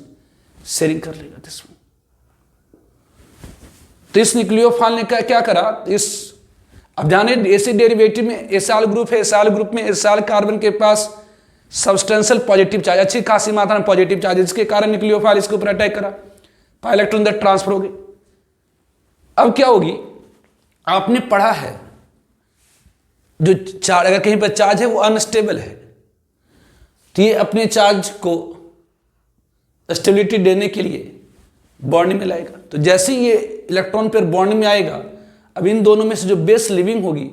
शेयरिंग कर लेगा इसमें। तो इस न्यूक्लियोफाइल ने क्या करा, अब ध्यान है एसिड डेरिवेटिव में एसाइल ग्रुप है, एसाइल ग्रुप में एसाइल कार्बन के पास सब्सटेंशियल पॉजिटिव चार्ज, अच्छी खासी मात्रा में पॉजिटिव चार्ज, जिसके कारण न्यूक्लियोफाइल इसके ऊपर अटैक करा, पाई इलेक्ट्रॉन इधर ट्रांसफर हो गई। अब क्या होगी, आपने पढ़ा है जो चार्ज, अगर कहीं पर चार्ज है वो अनस्टेबल है, तो ये अपने चार्ज को स्टेबिलिटी देने के लिए बॉन्डिंग में लाएगा। तो जैसे ही ये इलेक्ट्रॉन पर बॉन्डिंग में आएगा, अब इन दोनों में से जो बेस लिविंग होगी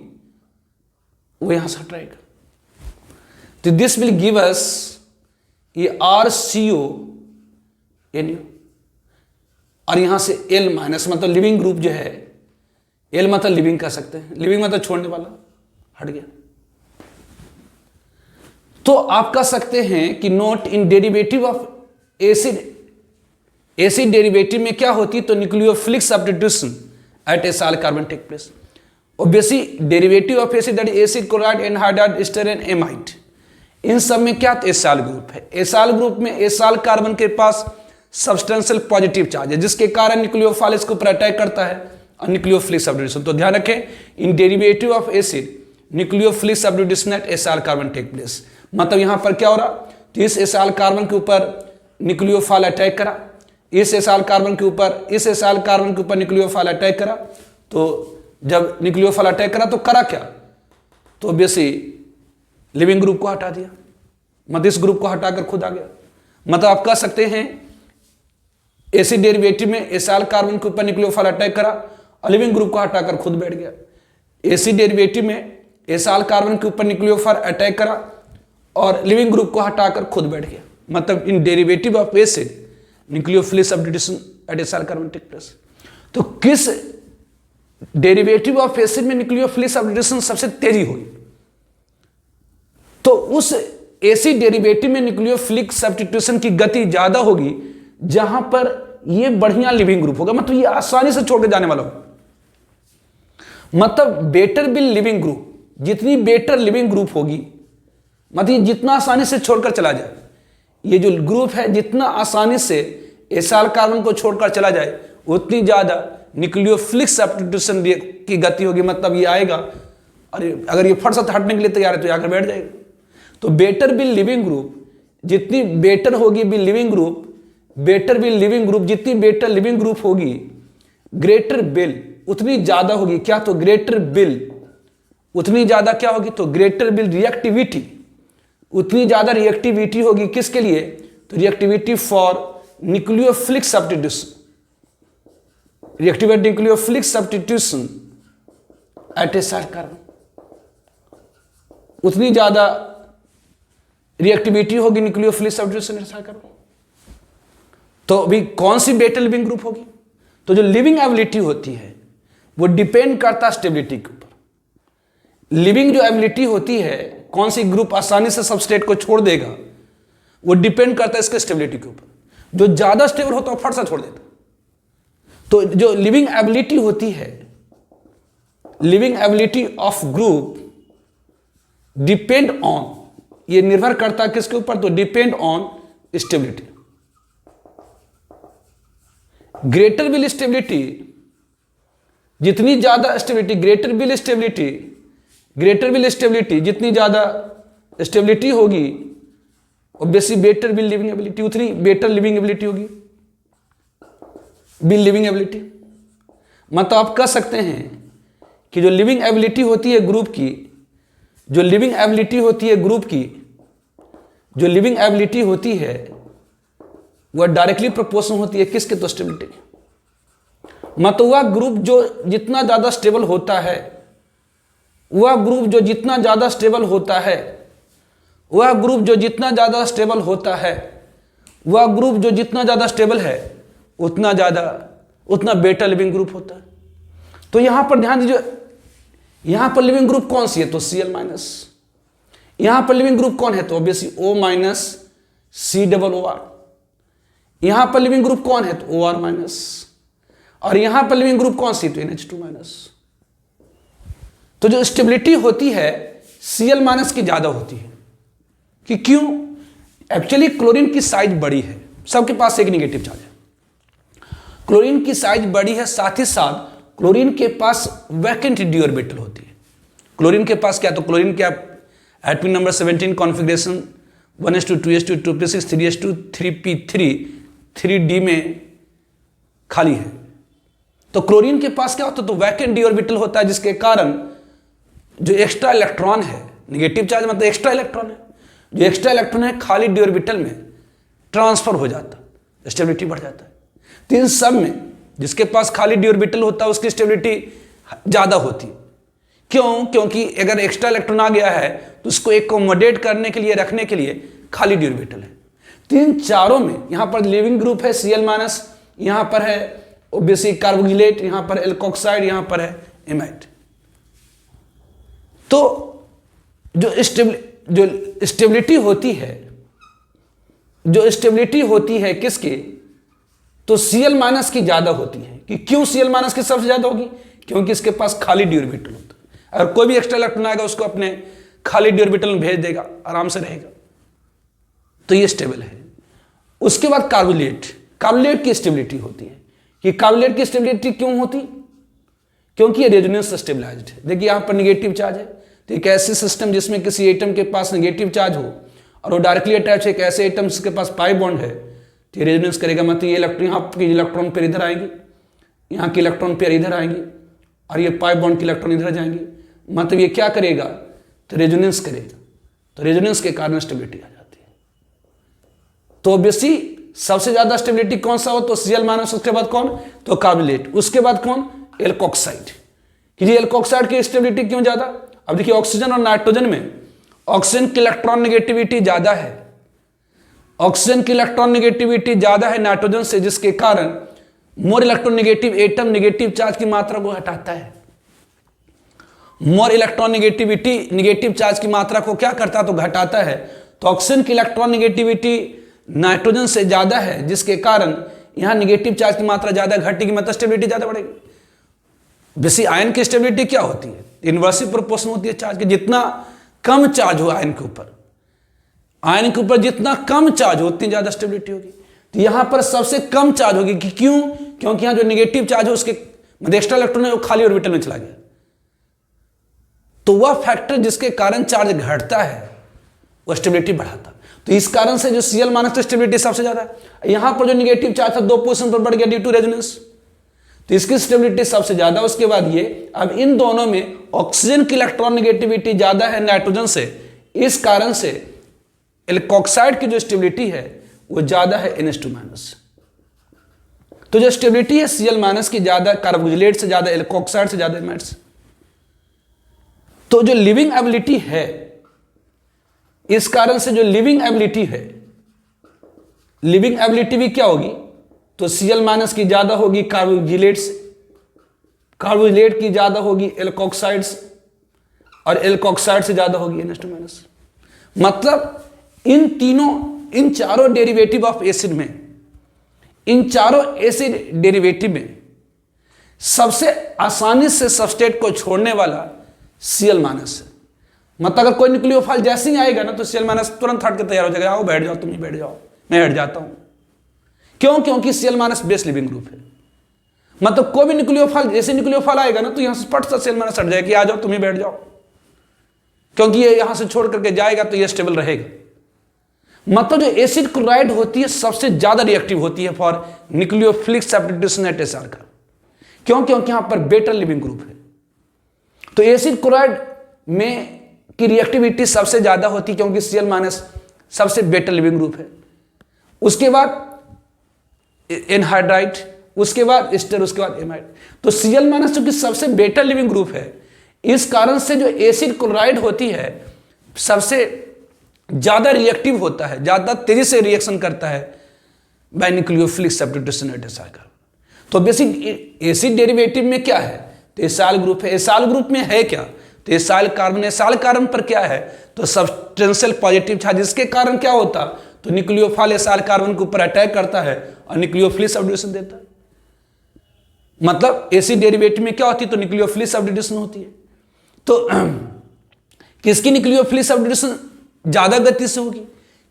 वो यहां से हटाएगा। तो दिस विल गिव अस ये RCO NO, और यहां से L माइनस, मतलब लिविंग ग्रुप जो है, L मतलब लिविंग कह सकते हैं, लिविंग मतलब छोड़ने वाला, हट गया। तो आप कह सकते हैं कि नोट इन डेरिवेटिव ऑफ एसिड डेरिवेटिव में क्या होती, तो nucleophilic substitution at acyl carbon take place. Obviously derivative of acid that acid, chloride, anhydride, ester and amide, इन सब में क्या एसाइल ग्रुप है। एसाइल ग्रुप में एसाइल कार्बन के पास सब्सटेंशियल पॉजिटिव चार्ज है, जिसके कारण न्यूक्लियोफाइल इसके ऊपर अटैक करता है और न्यूक्लियोफिलिक सब्स्टिट्यूशन। तो ध्यान रखें, इन derivative of acid nucleophilic substitution at acyl carbon take place. मतलब यहां पर क्या हो रहा, तो इस एसाइल कार्बन के ऊपर न्यूक्लियोफाइल अटैक करा, इस एसाइल कार्बन के ऊपर, इस एसाइल कार्बन के ऊपर न्यूक्लियोफाइल अटैक करा। तो जब न्यूक्लियोफाइल अटैक करा तो करा क्या, तो ऑब्वियसली लिविंग ग्रुप को हटा दिया, मतलब इस ग्रुप को हटाकर खुद आ गया। मतलब आप कह सकते हैं एसिड डेरिवेटिव में एसाइल कार्बन के ऊपर न्यूक्लियोफाइल अटैक करा और लिविंग ग्रुप को हटाकर खुद बैठ गया। एसिड डेरिवेटिव में एसाइल कार्बन के ऊपर न्यूक्लियोफाइल अटैक करा और लिविंग ग्रुप को हटाकर खुद बैठ गया। मतलब इन derivative of acid nucleophilic substitution at acyl carbon take place. तो किस डेरिवेटिव ऑफ एसिड में न्यूक्लियोफिलिक सब्स्टिट्यूशन सबसे तेजी हुई, तो उस एसिड डेरिवेटिव में न्यूक्लियोफिलिक सब्स्टिट्यूशन की गति ज्यादा होगी जहां पर ये बढ़िया लिविंग ग्रुप होगा, मतलब ये आसानी से छोड़ के जाने वाला होगा। मतलब बेटर बिल लिविंग ग्रुप, जितनी बेटर लिविंग ग्रुप होगी, मतलब जितना आसानी से छोड़कर चला जाए, ये जो ग्रुप है जितना आसानी से एसाइल कार्बन को छोड़कर चला जाए उतनी ज्यादा न्यूक्लियोफिलिक सब्स्टिट्यूशन की गति होगी। मतलब ये आएगा, अरे अगर ये फट से हटने के लिए तैयार है तो आकर बैठ जाएगा। तो बेटर बिल लिविंग ग्रुप, जितनी बेटर होगी bill leaving group, better bill leaving group, जितनी बेटर लिविंग ग्रुप होगी, ग्रेटर बिल उतनी ज्यादा होगी। क्या, तो ग्रेटर बिल उतनी ज्यादा क्या होगी, तो ग्रेटर बिल रिएक्टिविटी, उतनी ज्यादा रिएक्टिविटी होगी किसके लिए, तो reactivity for nucleophilic substitution, reactivity nucleophilic substitution at acyl carbon, उतनी ज्यादा रिएक्टिविटी होगी nucleophilic substitution at acyl carbon. तो अभी कौन सी बेटर लिविंग ग्रुप होगी, तो जो लिविंग एबिलिटी होती है वो डिपेंड करता है स्टेबिलिटी के ऊपर। लिविंग जो एबिलिटी होती है, कौन सी ग्रुप आसानी से सबस्ट्रेट को छोड़ देगा, वो डिपेंड करता है इसके स्टेबिलिटी के ऊपर। जो ज्यादा स्टेबल होता है वो फट से छोड़ देता। तो जो लिविंग एबिलिटी होती है, living ability of group depend on, ये निर्भर करता है किसके ऊपर, तो depend on stability. Greater bill stability, जितनी ज्यादा stability, greater bill stability, greater bill stability जितनी ज्यादा स्टेबिलिटी होगी, obviously better bill living ability, उतनी बेटर लिविंग एबिलिटी होगी, बिल लिविंग एबिलिटी। मतलब आप कह सकते हैं कि जो लिविंग एबिलिटी होती है ग्रुप की, जो लिविंग एबिलिटी होती है ग्रुप की, जो लिविंग एबिलिटी होती है वह डायरेक्टली प्रोपोर्शनल होती है किसके, तो स्टेबिलिटी की। मतलब वह ग्रुप जो जितना ज्यादा स्टेबल होता है, वह ग्रुप जो जितना ज्यादा स्टेबल होता है, वह ग्रुप जो जितना ज्यादा स्टेबल होता है, वह ग्रुप जो जितना ज्यादा स्टेबल है उतना बेटर लिविंग ग्रुप होता है। तो यहां पर ध्यान दीजिए, यहां पर लिविंग ग्रुप कौन सी है, तो Cl माइनस। यहां पर लिविंग ग्रुप कौन है, तो ऑब्वियसली O माइनस COOR। यहां पर लिविंग ग्रुप कौन है, तो OR माइनस। और यहां पर लिविंग ग्रुप कौन सी, तो NH2 माइनस। तो जो स्टेबिलिटी होती है Cl- की ज्यादा होती है कि क्यों, एक्चुअली क्लोरीन की साइज बड़ी है, सबके पास एक नेगेटिव चार्ज है। क्लोरीन की साइज बड़ी है, साथ ही साथ क्लोरीन के पास वैकेंट डी ऑर्बिटल होती है। क्लोरीन के पास क्या, तो क्लोरीन क्या atomic number 17 configuration 1s2 2s2 2p6 3s2 3p3 3d में खाली है। तो क्लोरीन के पास क्या होता है, तो वैकेंट डी ऑर्बिटल होता है, जिसके कारण जो एक्स्ट्रा इलेक्ट्रॉन है, नेगेटिव चार्ज मतलब एक्स्ट्रा इलेक्ट्रॉन है, जो एक्स्ट्रा इलेक्ट्रॉन है खाली डी ऑर्बिटल में ट्रांसफर हो जाता है, स्टेबिलिटी बढ़ जाता है। तो इन सब में जिसके पास खाली डी ऑर्बिटल होता है उसकी स्टेबिलिटी ज्यादा होती है। क्यों? क्योंकि अगर एक्स्ट्रा इलेक्ट्रॉन आ गया है तो उसको एकोमोडेट करने के लिए, रखने के लिए खाली डी ऑर्बिटल है। तो इन चारों में यहां पर लिविंग ग्रुप है Cl-, यहां पर है ओब्वियसली कार्बोक्सिलेट, यहां पर एल्कोक्साइड, यहां पर है एमाइड। तो जो स्टेबिलिटी होती है, जो स्टेबिलिटी होती है किसकी, तो Cl- की ज्यादा होती है। कि क्यों Cl- की सबसे ज्यादा होगी, क्योंकि इसके पास खाली डी ऑर्बिटल होता है। अगर कोई भी एक्स्ट्रा इलेक्ट्रॉन आएगा उसको अपने खाली डी ऑर्बिटल में भेज देगा, आराम से रहेगा, तो ये स्टेबल है। उसके बाद कार्बोलेट, कार्बोलेट की स्टेबिलिटी होती है। कि कार्बोलेट की स्टेबिलिटी क्यों होती, क्योंकि ये रेजोनेंस स्टेबलाइज्ड है। देखिए यहां पर नेगेटिव चार्ज है, तो एक ऐसे सिस्टम जिसमें किसी एटम के पास नेगेटिव चार्ज हो और वो डायरेक्टली अटैच है एक ऐसे एटम जिसके पास पाई बॉन्ड है, तो ये रेजोनेंस करेगा। मतलब ये इलेक्ट्रॉन, यहाँ की इलेक्ट्रॉन पेयर इधर आएंगे, यहाँ की इलेक्ट्रॉन पेयर इधर आएंगे और ये पाई बॉन्ड की इलेक्ट्रॉन इधर जाएंगे। मतलब ये क्या करेगा, तो रेजोनेंस करेगा। तो रेजोनेंस के कारण स्टेबिलिटी आ जाती है। तो ऑब्वियसली सबसे ज्यादा स्टेबिलिटी कौन सा हो, तो Cl-, उसके बाद कौन, तो कार्बोलेट, उसके बाद कौन, एल्कोक्साइड। कि ये एल्कोक्साइड की स्टेबिलिटी क्यों ज्यादा, अब देखिए ऑक्सीजन और नाइट्रोजन में ऑक्सीजन की इलेक्ट्रॉन नेगेटिविटी ज्यादा है, ऑक्सीजन की इलेक्ट्रॉन नेगेटिविटी ज्यादा है नाइट्रोजन से, जिसके कारण more electron negative atom negative charge की मात्रा को हटाता है। More electron negativity negative charge की मात्रा को क्या करता है, तो घटाता है। तो ऑक्सीजन की इलेक्ट्रॉन नेगेटिविटी नाइट्रोजन से ज्यादा है, जिसके कारण यहां नेगेटिव चार्ज की मात्रा ज्यादा घटेगी, मतलब स्टेबिलिटी ज्यादा बढ़ेगी। वैसे आयन की स्टेबिलिटी क्या होती है, इनवर्सली प्रोपोर्शन होती है चार्ज की। जितना कम चार्ज हो आयन के ऊपर, आयन के ऊपर जितना कम चार्ज हो उतनी ज्यादा स्टेबिलिटी होगी। तो यहां पर सबसे कम चार्ज होगी। कि क्यों, क्योंकि यहां जो नेगेटिव चार्ज है उसके मतलब एक्स्ट्रा इलेक्ट्रॉन है वो खाली ऑर्बिटल में चला गया। तो वह फैक्टर जिसके कारण चार्ज घटता है वो स्टेबिलिटी बढ़ाता। तो इस कारण से जो Cl- की स्टेबिलिटी सबसे ज्यादा है। यहां पर जो नेगेटिव चार्ज था 2 पोजीशन पर बढ़ गया ड्यू टू रेजोनेंस, तो इसकी स्टेबिलिटी सबसे ज्यादा। उसके बाद ये, अब इन दोनों में ऑक्सीजन की इलेक्ट्रॉन नेगेटिविटी ज्यादा है नाइट्रोजन से, इस कारण से एल्कोक्साइड की जो स्टेबिलिटी है वो ज्यादा है NH2-। तो जो स्टेबिलिटी है Cl- की ज्यादा, कार्बोक्सिलेट से ज्यादा, एल्कोक्साइड से ज्यादा, एमाइड से। तो जो लिविंग एबिलिटी है, इस कारण से जो लिविंग एबिलिटी है, लिविंग एबिलिटी भी क्या होगी, तो Cl- की ज्यादा होगी कार्बोक्सिलेट से, कार्बोक्सिलेट की ज्यादा होगी एल्कोक्साइड से, और एल्कोक्साइड से ज्यादा होगी NH2-। मतलब इन तीनों, इन चारों डेरिवेटिव ऑफ एसिड में, इन चारों एसिड डेरिवेटिव में सबसे आसानी से सबस्ट्रेट को छोड़ने वाला Cl- है। मतलब अगर कोई न्यूक्लियोफाइल जैसे ही आएगा ना, तो Cl- तुरंत हट के तैयार हो जाएगा, आओ बैठ जाओ, तुम ही बैठ जाओ, मैं हट जाता हूं। क्यों, क्योंकि Cl- बेस लिविंग ग्रुप है। मतलब कोई भी न्यूक्लियोफाइल, जैसे न्यूक्लियोफाइल आएगा ना, तो यहां से पट सा Cl- हट जाएगा कि आ जाओ, तुम ही बैठ जाओ, क्योंकि ये यहां से छोड़ करके जाएगा तो ये स्टेबल रहेगा। मतलब जो एसिड क्लोराइड होती है सबसे ज्यादा रिएक्टिव होती है for nucleophilic substitution at SR का। क्यों, क्योंकि यहां पर बेटर लिविंग ग्रुप है। तो एसिड क्लोराइड में की रिएक्टिविटी सबसे ज्यादा होती है, क्योंकि Cl- सबसे बेटर लिविंग ग्रुप है। उसके बाद एनहाइड्राइड, उसके बाद एस्टर, उसके बाद एमाइड। तो Cl- चूंकि सबसे बेटर लिविंग ग्रुप है, इस कारण से जो एसिड क्लोराइड होती है सबसे ज्यादा रिएक्टिव होता है, ज्यादा तेजी से रिएक्शन करता है by nucleophilic substitution at SR का। तो बेसिक एसिड डेरिवेटिव में क्या है, तो एसाइल ग्रुप है। एसाइल ग्रुप में है क्या, तो एसाइल कार्बन। एसाइल कार्बन पर क्या है, तो सब्सटेंशियल पॉजिटिव चार्ज, जिसके कारण क्या होता, तो न्यूक्लियोफाइल एसाइल कार्बन के ऊपर अटैक करता है और न्यूक्लियोफिलिक सब्स्टिट्यूशन देता है। मतलब एसिड डेरिवेटिव में क्या होती है, तो न्यूक्लियोफिलिक सब्स्टिट्यूशन होती है। तो किसकी न्यूक्लियोफिलिक सब्स्टिट्यूशन ज्यादा गति से होगी,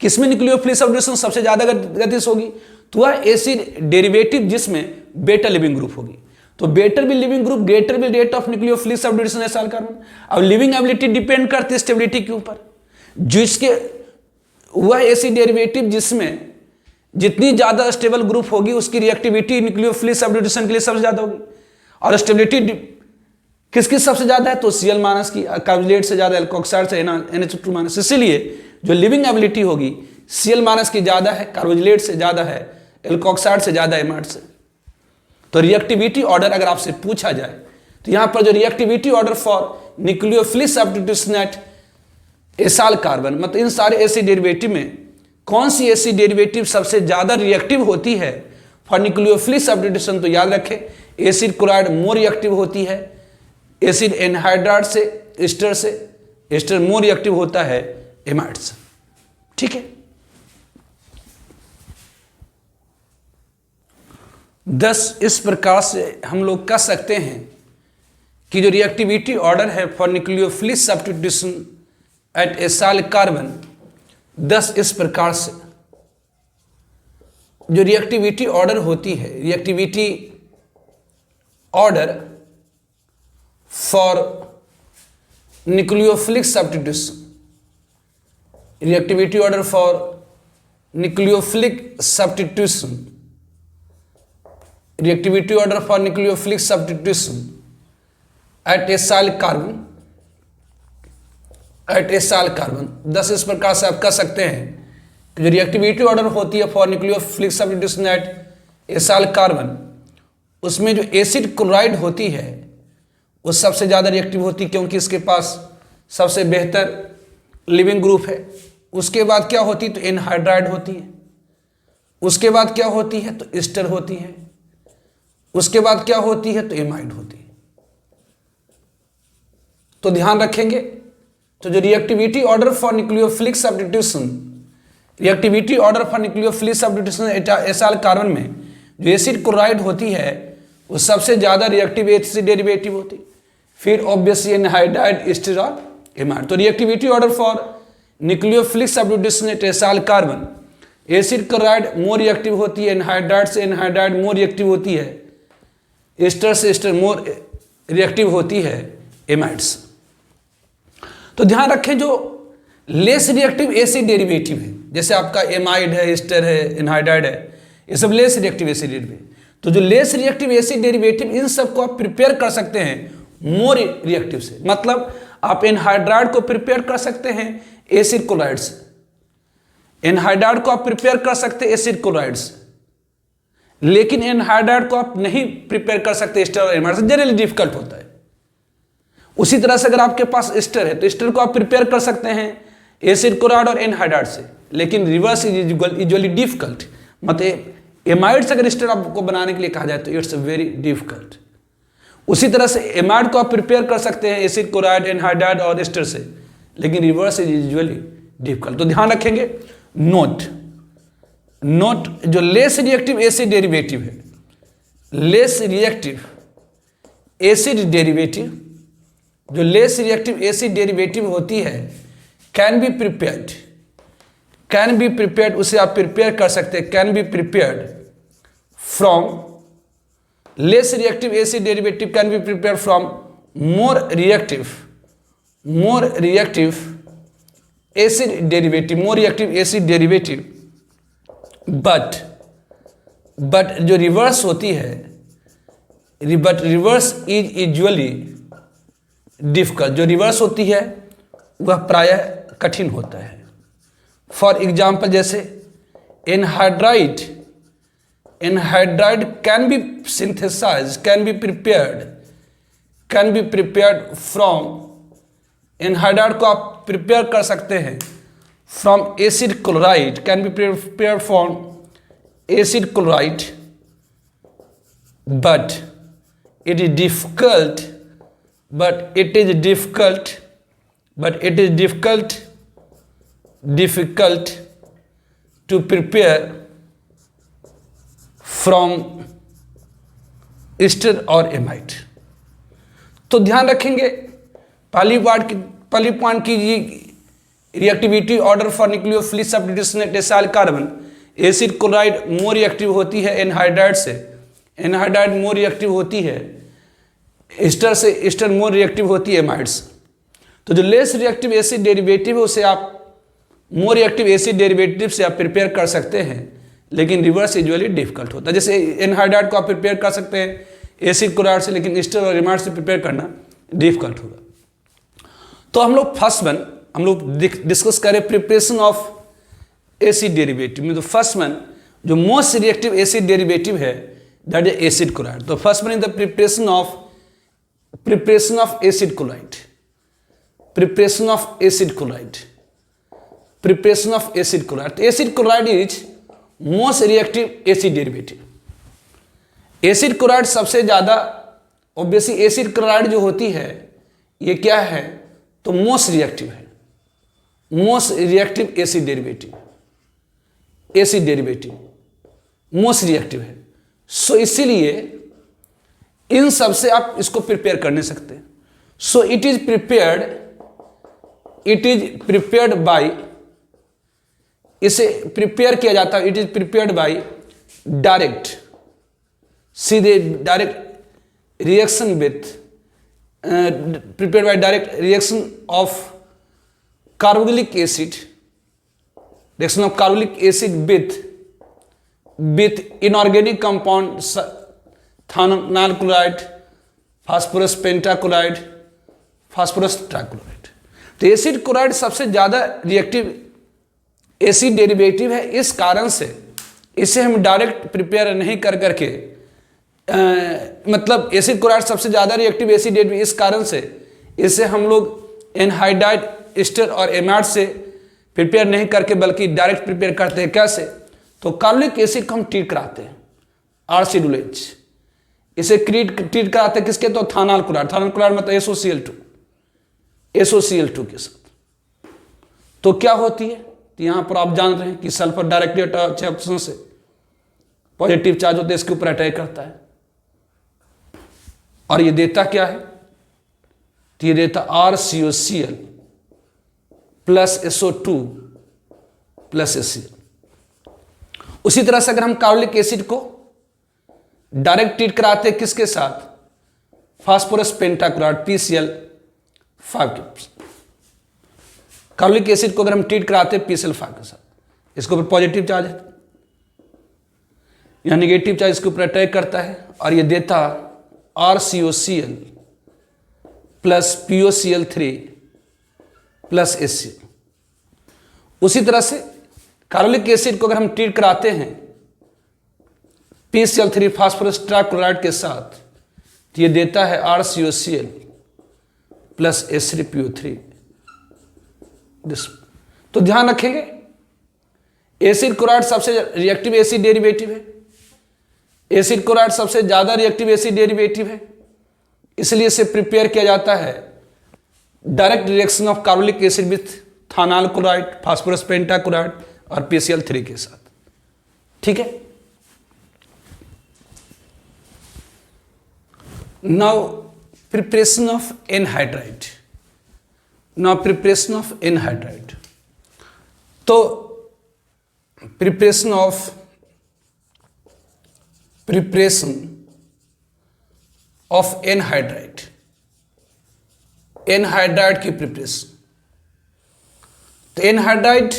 किसमें न्यूक्लियोफिलिक सब्स्टिट्यूशन सबसे ज्यादा गतिज होगी? तो वह एसिड डेरिवेटिव जिसमें बेटा लिविंग ग्रुप होगी। तो बेटर भी लिविंग ग्रुप ग्रेटर भी rate of nucleophilic substitution acyl carbon. अब लिविंग एबिलिटी डिपेंड करती है स्टेबिलिटी के ऊपर। जिसके वह एसिड डेरिवेटिव जिसमें जितनी ज्यादा स्टेबल ग्रुप होगी उसकी रिएक्टिविटी न्यूक्लियोफिलिक सब्स्टिट्यूशन के लिए सबसे ज्यादा होगी। और स्टेबिलिटी किसकी सबसे ज्यादा है? तो Cl माइनस की, कार्बोक्सिलेट से ज्यादा, एल्कोक्साइड से NH2 माइनस। इसीलिए जो लिविंग एबिलिटी होगी Cl माइनस की ज्यादा है, कार्बोक्सिलेट से ज्यादा है, एल्कोक्साइड से ज्यादा, एमाइड से। तो रिएक्टिविटी ऑर्डर अगर आपसे पूछा जाए तो यहां पर जो reactivity order for nucleophilic substitution at acyl carbon, मतलब इन सारे एसिड डेरिवेटिव में कौन सी एसिड डेरिवेटिव सबसे ज्यादा रिएक्टिव होती है फॉर न्यूक्लियोफिलिक सब्स्टिट्यूशन? तो याद रखें एसिड क्लोराइड मोर रिएक्टिव होती है एसिड एनहाइड्राइड से, एस्टर से। एस्टर मोर रिएक्टिव होता है एमाइड से। ठीक है। 10 इस प्रकार से हम लोग कह सकते हैं कि जो रिएक्टिविटी ऑर्डर है for nucleophilic substitution at acyl carbon, 10 इस प्रकार से जो रिएक्टिविटी ऑर्डर होती है, reactivity order for nucleophilic substitution, reactivity order for nucleophilic substitution, reactivity order for nucleophilic substitution at acyl carbon, at acyl carbon 10 इस प्रकार से आप कह सकते हैं कि जो रिएक्टिविटी ऑर्डर होती है for nucleophilic substitution at acyl carbon, उसमें जो एसिड क्लोराइड होती है वो सबसे ज़्यादा रिएक्टिव होती है क्योंकि इसके पास सबसे बेहतर लिविंग ग्रुप है। उसके बाद क्या होती है? तो एनहाइड्राइड होती है। उसके बाद क्या होती है? तो एस्टर होती है। उसके बाद क्या होती है? तो एमाइड होती है। तो ध्यान रखेंगे, तो जो reactivity order for nucleophilic substitution, reactivity order for nucleophilic substitution acyl carbon में जो एसिड क्लोराइड होती है वो सबसे ज्यादा रिएक्टिव एसिड डेरिवेटिव होती है। फिर ऑब्वियसली एनहाइड्राइड, एस्टर और एमाइड। तो reactivity order for nucleophilic substitution at acyl carbon, acid chloride more reactive होती है, एनहाइड्राइड से एनहाइड्राइड मोर रिएक्टिव होती है, एस्टर से एस्टर मोर रिएक्टिव होती है एमाइड्स। तो ध्यान रखें जो लेस रिएक्टिव एसिड डेरिवेटिव है, जैसे आपका एमाइड है, एस्टर है, एनहाइड्राइड है, ये सब लेस रिएक्टिव एसिड डेरिवेटिव। तो जो लेस रिएक्टिव एसिड डेरिवेटिव, इन सब को आप प्रिपेयर कर सकते हैं मोर रिएक्टिव से। मतलब आप एनहाइड्राइड को प्रिपेयर कर सकते हैं एसिड क्लोराइड से, एनहाइड्राइड को आप प्रिपेयर कर सकते हैं एसिड क्लोराइड से, लेकिन एनहाइड्राइड को आप नहीं प्रिपेयर कर सकते एस्टर और एमाइड से, जनरली डिफिकल्ट होता है। उसी तरह से अगर आपके पास एस्टर है तो एस्टर को आप प्रिपेयर कर सकते हैं एसिड क्लोराइड और एनहाइड्राइड से, लेकिन रिवर्स इज यूजुअली डिफिकल्ट। मतलब एमाइड से अगर एस्टर आपको बनाने के लिए कहा जाए तो इट्स वेरी डिफिकल्ट। उसी तरह से एमाइड को आप प्रिपेयर कर सकते हैं एसिड क्लोराइड, एनहाइड्राइड और एस्टर से, लेकिन रिवर्स इज यूजुअली डिफिकल्ट। तो ध्यान रखेंगे, नोट जो लेस रिएक्टिव एसिड डेरिवेटिव है, लेस रिएक्टिव एसिड डेरिवेटिव, जो लेस रिएक्टिव एसिड डेरिवेटिव होती है कैन बी प्रिपेयर्ड, उसे आप प्रिपेयर कर सकते हैं, can be prepared from less reactive acid derivative can be prepared from more reactive acid derivative, but जो रिवर्स होती है, but reverse is usually difficult. जो रिवर्स होती है वह प्रायः कठिन होता है। फॉर एग्जाम्पल जैसे anhydride can be synthesize, can be prepared from, anhydride को आप प्रिपेयर कर सकते हैं from acid chloride, can be prepared from acid chloride, but it is difficult to prepare from ester और एमाइड। तो ध्यान रखेंगे, पहली पॉइंट कीजिए reactivity order for nucleophilic substitution acid carbon, acid chloride more reactive होती है एनहाइड्राइड से, anhydride मोर reactive होती है एस्टर से, एस्टर मोर रिएक्टिव होती है एमाइड से। तो जो लेस रिएक्टिव एसिड डेरिवेटिव है उसे आप मोर रिएक्टिव एसिड डेरिवेटिव से आप प्रिपेयर कर सकते हैं, लेकिन रिवर्स यूजुअली डिफिकल्ट होता है। जैसे एनहाइड्राइड को आप प्रिपेयर कर सकते हैं एसिड क्लोराइड से, लेकिन एस्टर और एमाइड से प्रिपेयर करना डिफिकल्ट होगा। तो हम लोग फर्स्ट वन हम लोग डिस्कस करें प्रिपरेशन ऑफ एसिड डेरिवेटिव में। तो फर्स्ट वन जो मोस्ट रिएक्टिव एसिड डेरिवेटिव है दैट इज एसिड क्लोराइड। तो first one is the preparation of acid chloride, preparation of acid chloride, preparation of acid chloride. तो acid chloride is most reactive acid derivative. Acid chloride सबसे ज्यादा, obviously acid chloride जो होती है ये क्या है, तो मोस्ट रिएक्टिव है, most reactive acid derivative, acid derivative most reactive है। सो इसीलिए इन सब से आप इसको प्रिपेयर कर नहीं सकते। So it is prepared by, इसे प्रिपेयर किया जाता है, it is prepared by direct, सीधे direct reaction with, prepared by direct reaction of carboxylic acid, reaction of carboxylic acid with inorganic compound thionyl chloride, phosphorus pentachloride, phosphorus trichloride। तो acid chloride सबसे ज़्यादा reactive acid derivative है। इस कारण से इसे हम डायरेक्ट प्रिपेयर नहीं कर करके मतलब एसिड क्लोराइड सबसे ज़्यादा रिएक्टिव एसिड डेरिवेटिव, इस कारण से इसे हम लोग एनहाइड्राइड एस्टर और एमाइड से प्रिपेयर नहीं करके बल्कि डायरेक्ट प्रिपेयर करते हैं। कैसे, तो कार्बोनिक एसिड को हम ट्रीट कराते हैं आरसीडुलेज, इसे ट्रीट कराते हैं किसके, तो थानाल क्लोराइड, थानाल क्लोराइड मतलब SOCl2 के साथ। तो क्या होती है, तो यहां पर आप जान रहे हैं कि सल्फर डायरेक्टली ऑक्सीजन से पॉजिटिव चार्ज होता है, इसके ऊपर अटैक करता है और ये देता क्या है, तो ये देता RCOCl plus SO2 plus HCl। उसी तरह से अगर हम कार्बोनिक एसिड को डायरेक्ट ट्रीट कराते हैं किसके साथ, फास्फोरस पेंटाक्लोराइड PCl5 के, कार्बोनिक एसिड को अगर हम ट्रीट कराते हैं PCl5 के साथ, इसके ऊपर पॉजिटिव चार्ज है, यहां निगेटिव चार्ज इसके ऊपर अटैक करता है और ये देता RCOCl plus POCl3 plus HCl। उसी तरह से कार्बोनिक एसिड को अगर हम ट्रीट कराते हैं PCl3 फास्फोरस ट्राइक्लोराइड के साथ, तो ये देता है RCOCl प्लस H3PO3। तो ध्यान रखेंगे एसिड क्लोराइड सबसे रिएक्टिव एसिड डेरिवेटिव है, एसिड क्लोराइड सबसे ज्यादा रिएक्टिव एसिड डेरिवेटिव है, इसलिए इसे प्रिपेयर किया जाता है direct reaction of carbonic acid with thionyl chloride, phosphorus pentachloride और PCl3 के साथ। ठीक है, now preparation of anhydride, now preparation of anhydride. तो प्रिपरेशन ऑफ एनहाइड्राइड, एनहाइड्राइड की प्रिपरेशन। तो एनहाइड्राइड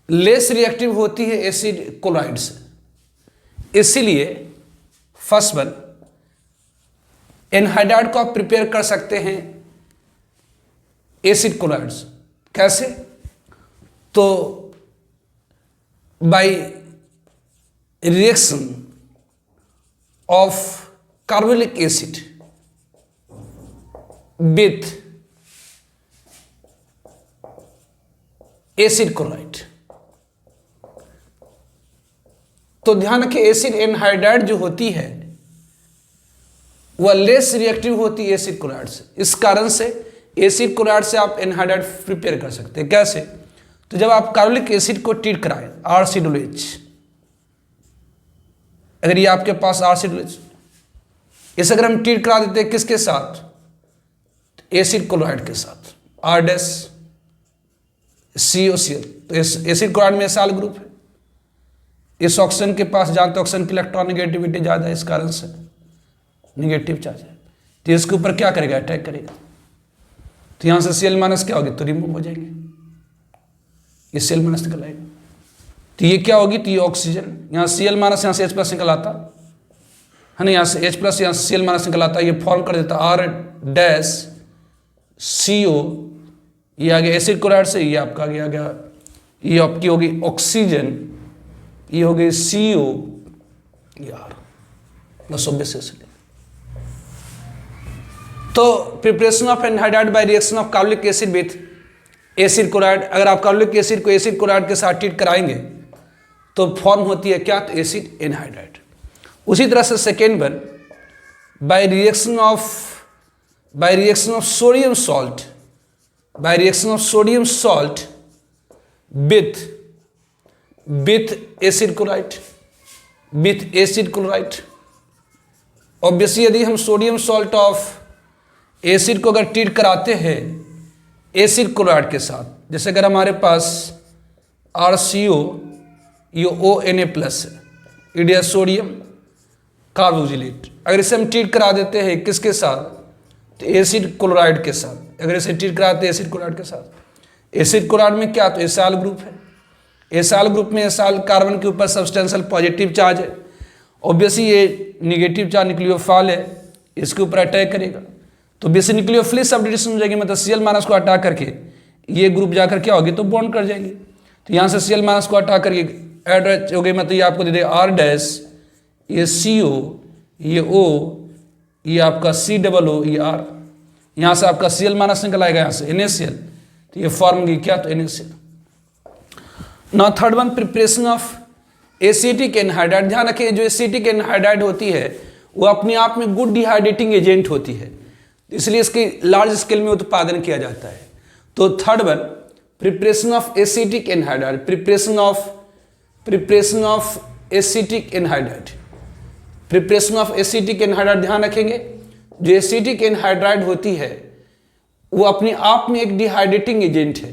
लेस रिएक्टिव होती है एसिड क्लोराइड से, इसीलिए फर्स्ट वन एनहाइड्राइड को आप प्रिपेयर कर सकते हैं एसिड क्लोराइड से। कैसे, तो by reaction of carbonic acid with acid chloride. तो ध्यान रखें एसिड एनहाइड्राइड जो होती है वह लेस रिएक्टिव होती है एसिड क्लोराइड से, इस कारण से एसिड क्लोराइड से आप एनहाइड्राइड प्रिपेयर कर सकते हैं। कैसे, तो जब आप कार्बोनिक एसिड को ट्रीट कराएं आरसीडुलेज, अगर ये आपके पास आरसीडुलेज, इसे अगर हम ट्रीट करा देते हैं किसके साथ, एसिड क्लोराइड के साथ R डैश COCl। तो एसिड क्लोराइड में एसाइल ग्रुप है। इस ऑक्सीजन के पास जहां तक ऑक्सीजन की इलेक्ट्रॉन नेगेटिविटी ज्यादा है, इस कारण से नेगेटिव चार्ज है, तो इसके ऊपर क्या करेगा, अटैक करेगा। तो यहां से Cl माइनस क्या होगी, तो रिमूव हो जाएंगे, ये Cl माइनस निकल आएगा। तो ये क्या होगी, तो ये ऑक्सीजन, यहाँ Cl माइनस यहाँ से H प्लस निकल आता है ना, यहाँ से H प्लस यहाँ से Cl माइनस निकल आता है, ये फॉर्म कर देता R डैश CO, ये आ गया एसिड क्लोराइड से, ये आपका आ गया ये आपकी होगी ऑक्सीजन, ये हो गई CO यार प्लस ऑब्वियस एसिड। तो preparation of anhydride by reaction of carbonic acid with acid chloride, अगर आप कार्बोनिक एसिड को एसिड क्लोराइड के साथ ट्रीट कराएंगे तो फॉर्म होती है क्या, तो एसिड एनहाइड्राइड। उसी तरह से second one, by reaction of sodium salt, by reaction of sodium salt with acid chloride, with acid chloride. Obviously यदि हम सोडियम सॉल्ट ऑफ एसिड को अगर ट्रीट कराते हैं एसिड क्लोराइड के साथ, जैसे अगर हमारे पास RCO ये ONA प्लस है, इडिया सोडियम कार्बोक्सिलेट, अगर इसे हम ट्रीट करा देते हैं किसके साथ, तो एसिड क्लोराइड के साथ, अगर इसे ट्रीट कराते हैं एसिड क्लोराइड के साथ, एसिड क्लोराइड में क्या, तो एसाइल ग्रुप है, एसाइल ग्रुप में एसाइल कार्बन के ऊपर सब्सटेंशियल पॉजिटिव चार्ज है, ऑब्वियसली ये निगेटिव चार्ज न्यूक्लियोफाइल है, इसके ऊपर अटैक करेगा, तो बेसिक न्यूक्लियोफिलिक सब्स्टिट्यूशन हो जाएगी, मतलब Cl माइनस को हटा करके ये ग्रुप जाकर क्या होगी, तो बॉन्ड कर जाएंगे। तो यहाँ से Cl माइनस को हटा करके ऐड हो गई, मतलब ये आपको दे दे R डैश, ये CO, ये O, ये आपका COO, ये R, यहाँ से आपका Cl माइनस निकल आएगा, यहाँ से NaCl, तो ये फॉर्म की क्या, तो NaCl। Now third one, preparation of acetic anhydride. ध्यान रखें जो एसिटिक एनहाइड्राइड होती है वो अपने आप में गुड डिहाइड्रेटिंग एजेंट होती है, इसलिए इसकी लार्ज स्केल में उत्पादन किया जाता है। तो third one, preparation of acetic anhydride, preparation of acetic anhydride, preparation of acetic anhydride. ध्यान रखेंगे जो एसिटिक एनहाइड्राइड होती है वो अपने आप में एक डिहाइड्रेटिंग एजेंट है,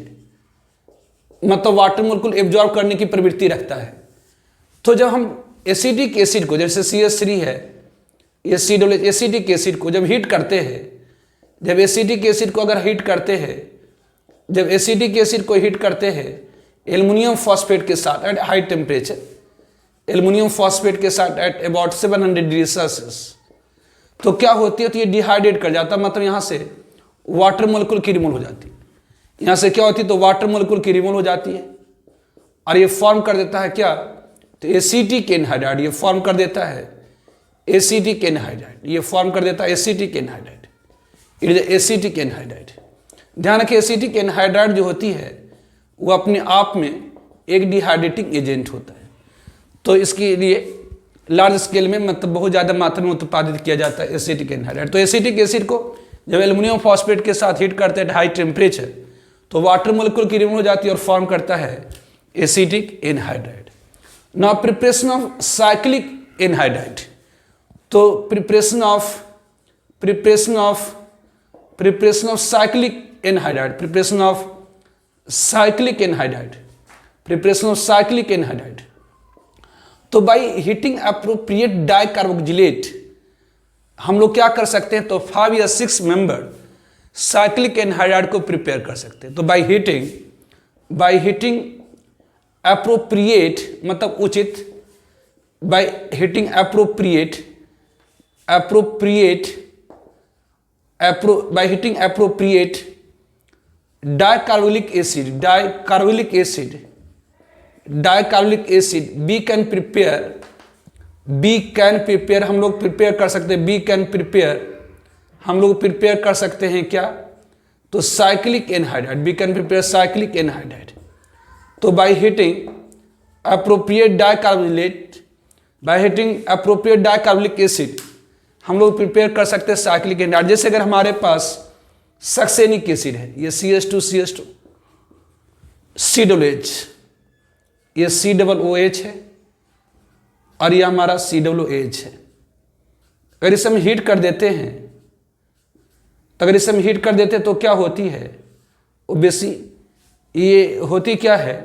मतलब वाटर मोलिक्यूल एब्जॉर्ब करने की प्रवृत्ति रखता है। तो जब हम एसिटिक एसिड को, जैसे CH3 है, ये COOH, एसिटिक एसिड को जब हीट करते हैं, जब एसिटिक एसिड को अगर हीट करते हैं, जब एसिटिक एसिड को हीट करते हैं एल्युमिनियम फॉस्फेट के साथ at high temperature, aluminium phosphate के साथ एट अबाउट 700 डिग्री सेल्सियस, तो क्या होती है, तो ये डिहाइड्रेट कर जाता है, मतलब यहाँ से वाटर मोलिक्यूल की रिमूव हो जाती है, यहाँ से क्या होती है, तो वाटर मोलिक्यूल की रिमूव हो जाती है, और ये फॉर्म कर देता है क्या, तो एसिटिक एनहाइड्राइड, ये फॉर्म कर देता है एसिटिक एनहाइड्राइड, ये फॉर्म कर देता है acetic anhydride, it is acetic anhydride. ध्यान रखिए एसिटिक एनहाइड्राइड जो होती है वो अपने आप में एक डिहाइड्रेटिंग एजेंट होता है, तो इसके लिए लार्ज स्केल में मतलब बहुत ज़्यादा मात्रा में उत्पादित किया जाता है एसिटिक एनहाइड्राइड। तो एसिटिक एसिड को जब एल्युमिनियम फॉस्फेट के साथ हीट करते हैं हाई टेम्परेचर, तो वाटर मोलिक्यूल की रिमूव हो जाती है और फॉर्म करता है acetic anhydride. Now preparation of cyclic anhydride, तो preparation of cyclic anhydride, preparation of cyclic anhydride, preparation of cyclic anhydride. तो बाई हीटिंग अप्रोप्रिएट डाइकार्बोक्सिलेट हम लोग क्या कर सकते हैं, तो 5 या 6 मेंबर साइक्लिक एनहाइड्राइड को प्रिपेयर कर सकते हैं। तो बाई हीटिंग अप्रोप्रिएट मतलब उचित, by heating by heating appropriate dicarbolic acid be can prepare हम लोग प्रिपेयर कर सकते हैं, हम लोग प्रिपेयर कर सकते हैं क्या, तो cyclic anhydride, we can prepare cyclic anhydride. तो by heating appropriate dicarbolic acid हम लोग प्रिपेयर कर सकते हैं साइक्लिक एनहाइड्राइड। जैसे अगर हमारे पास सक्सेनिक एसिड है, ये CH2 COOH, ये COOH है और ये हमारा COOH है। अगर इसे हम हीट कर देते हैं तो अगर इसे हम हीट कर देते तो क्या होती है, ओब्वियसली ये होती क्या है,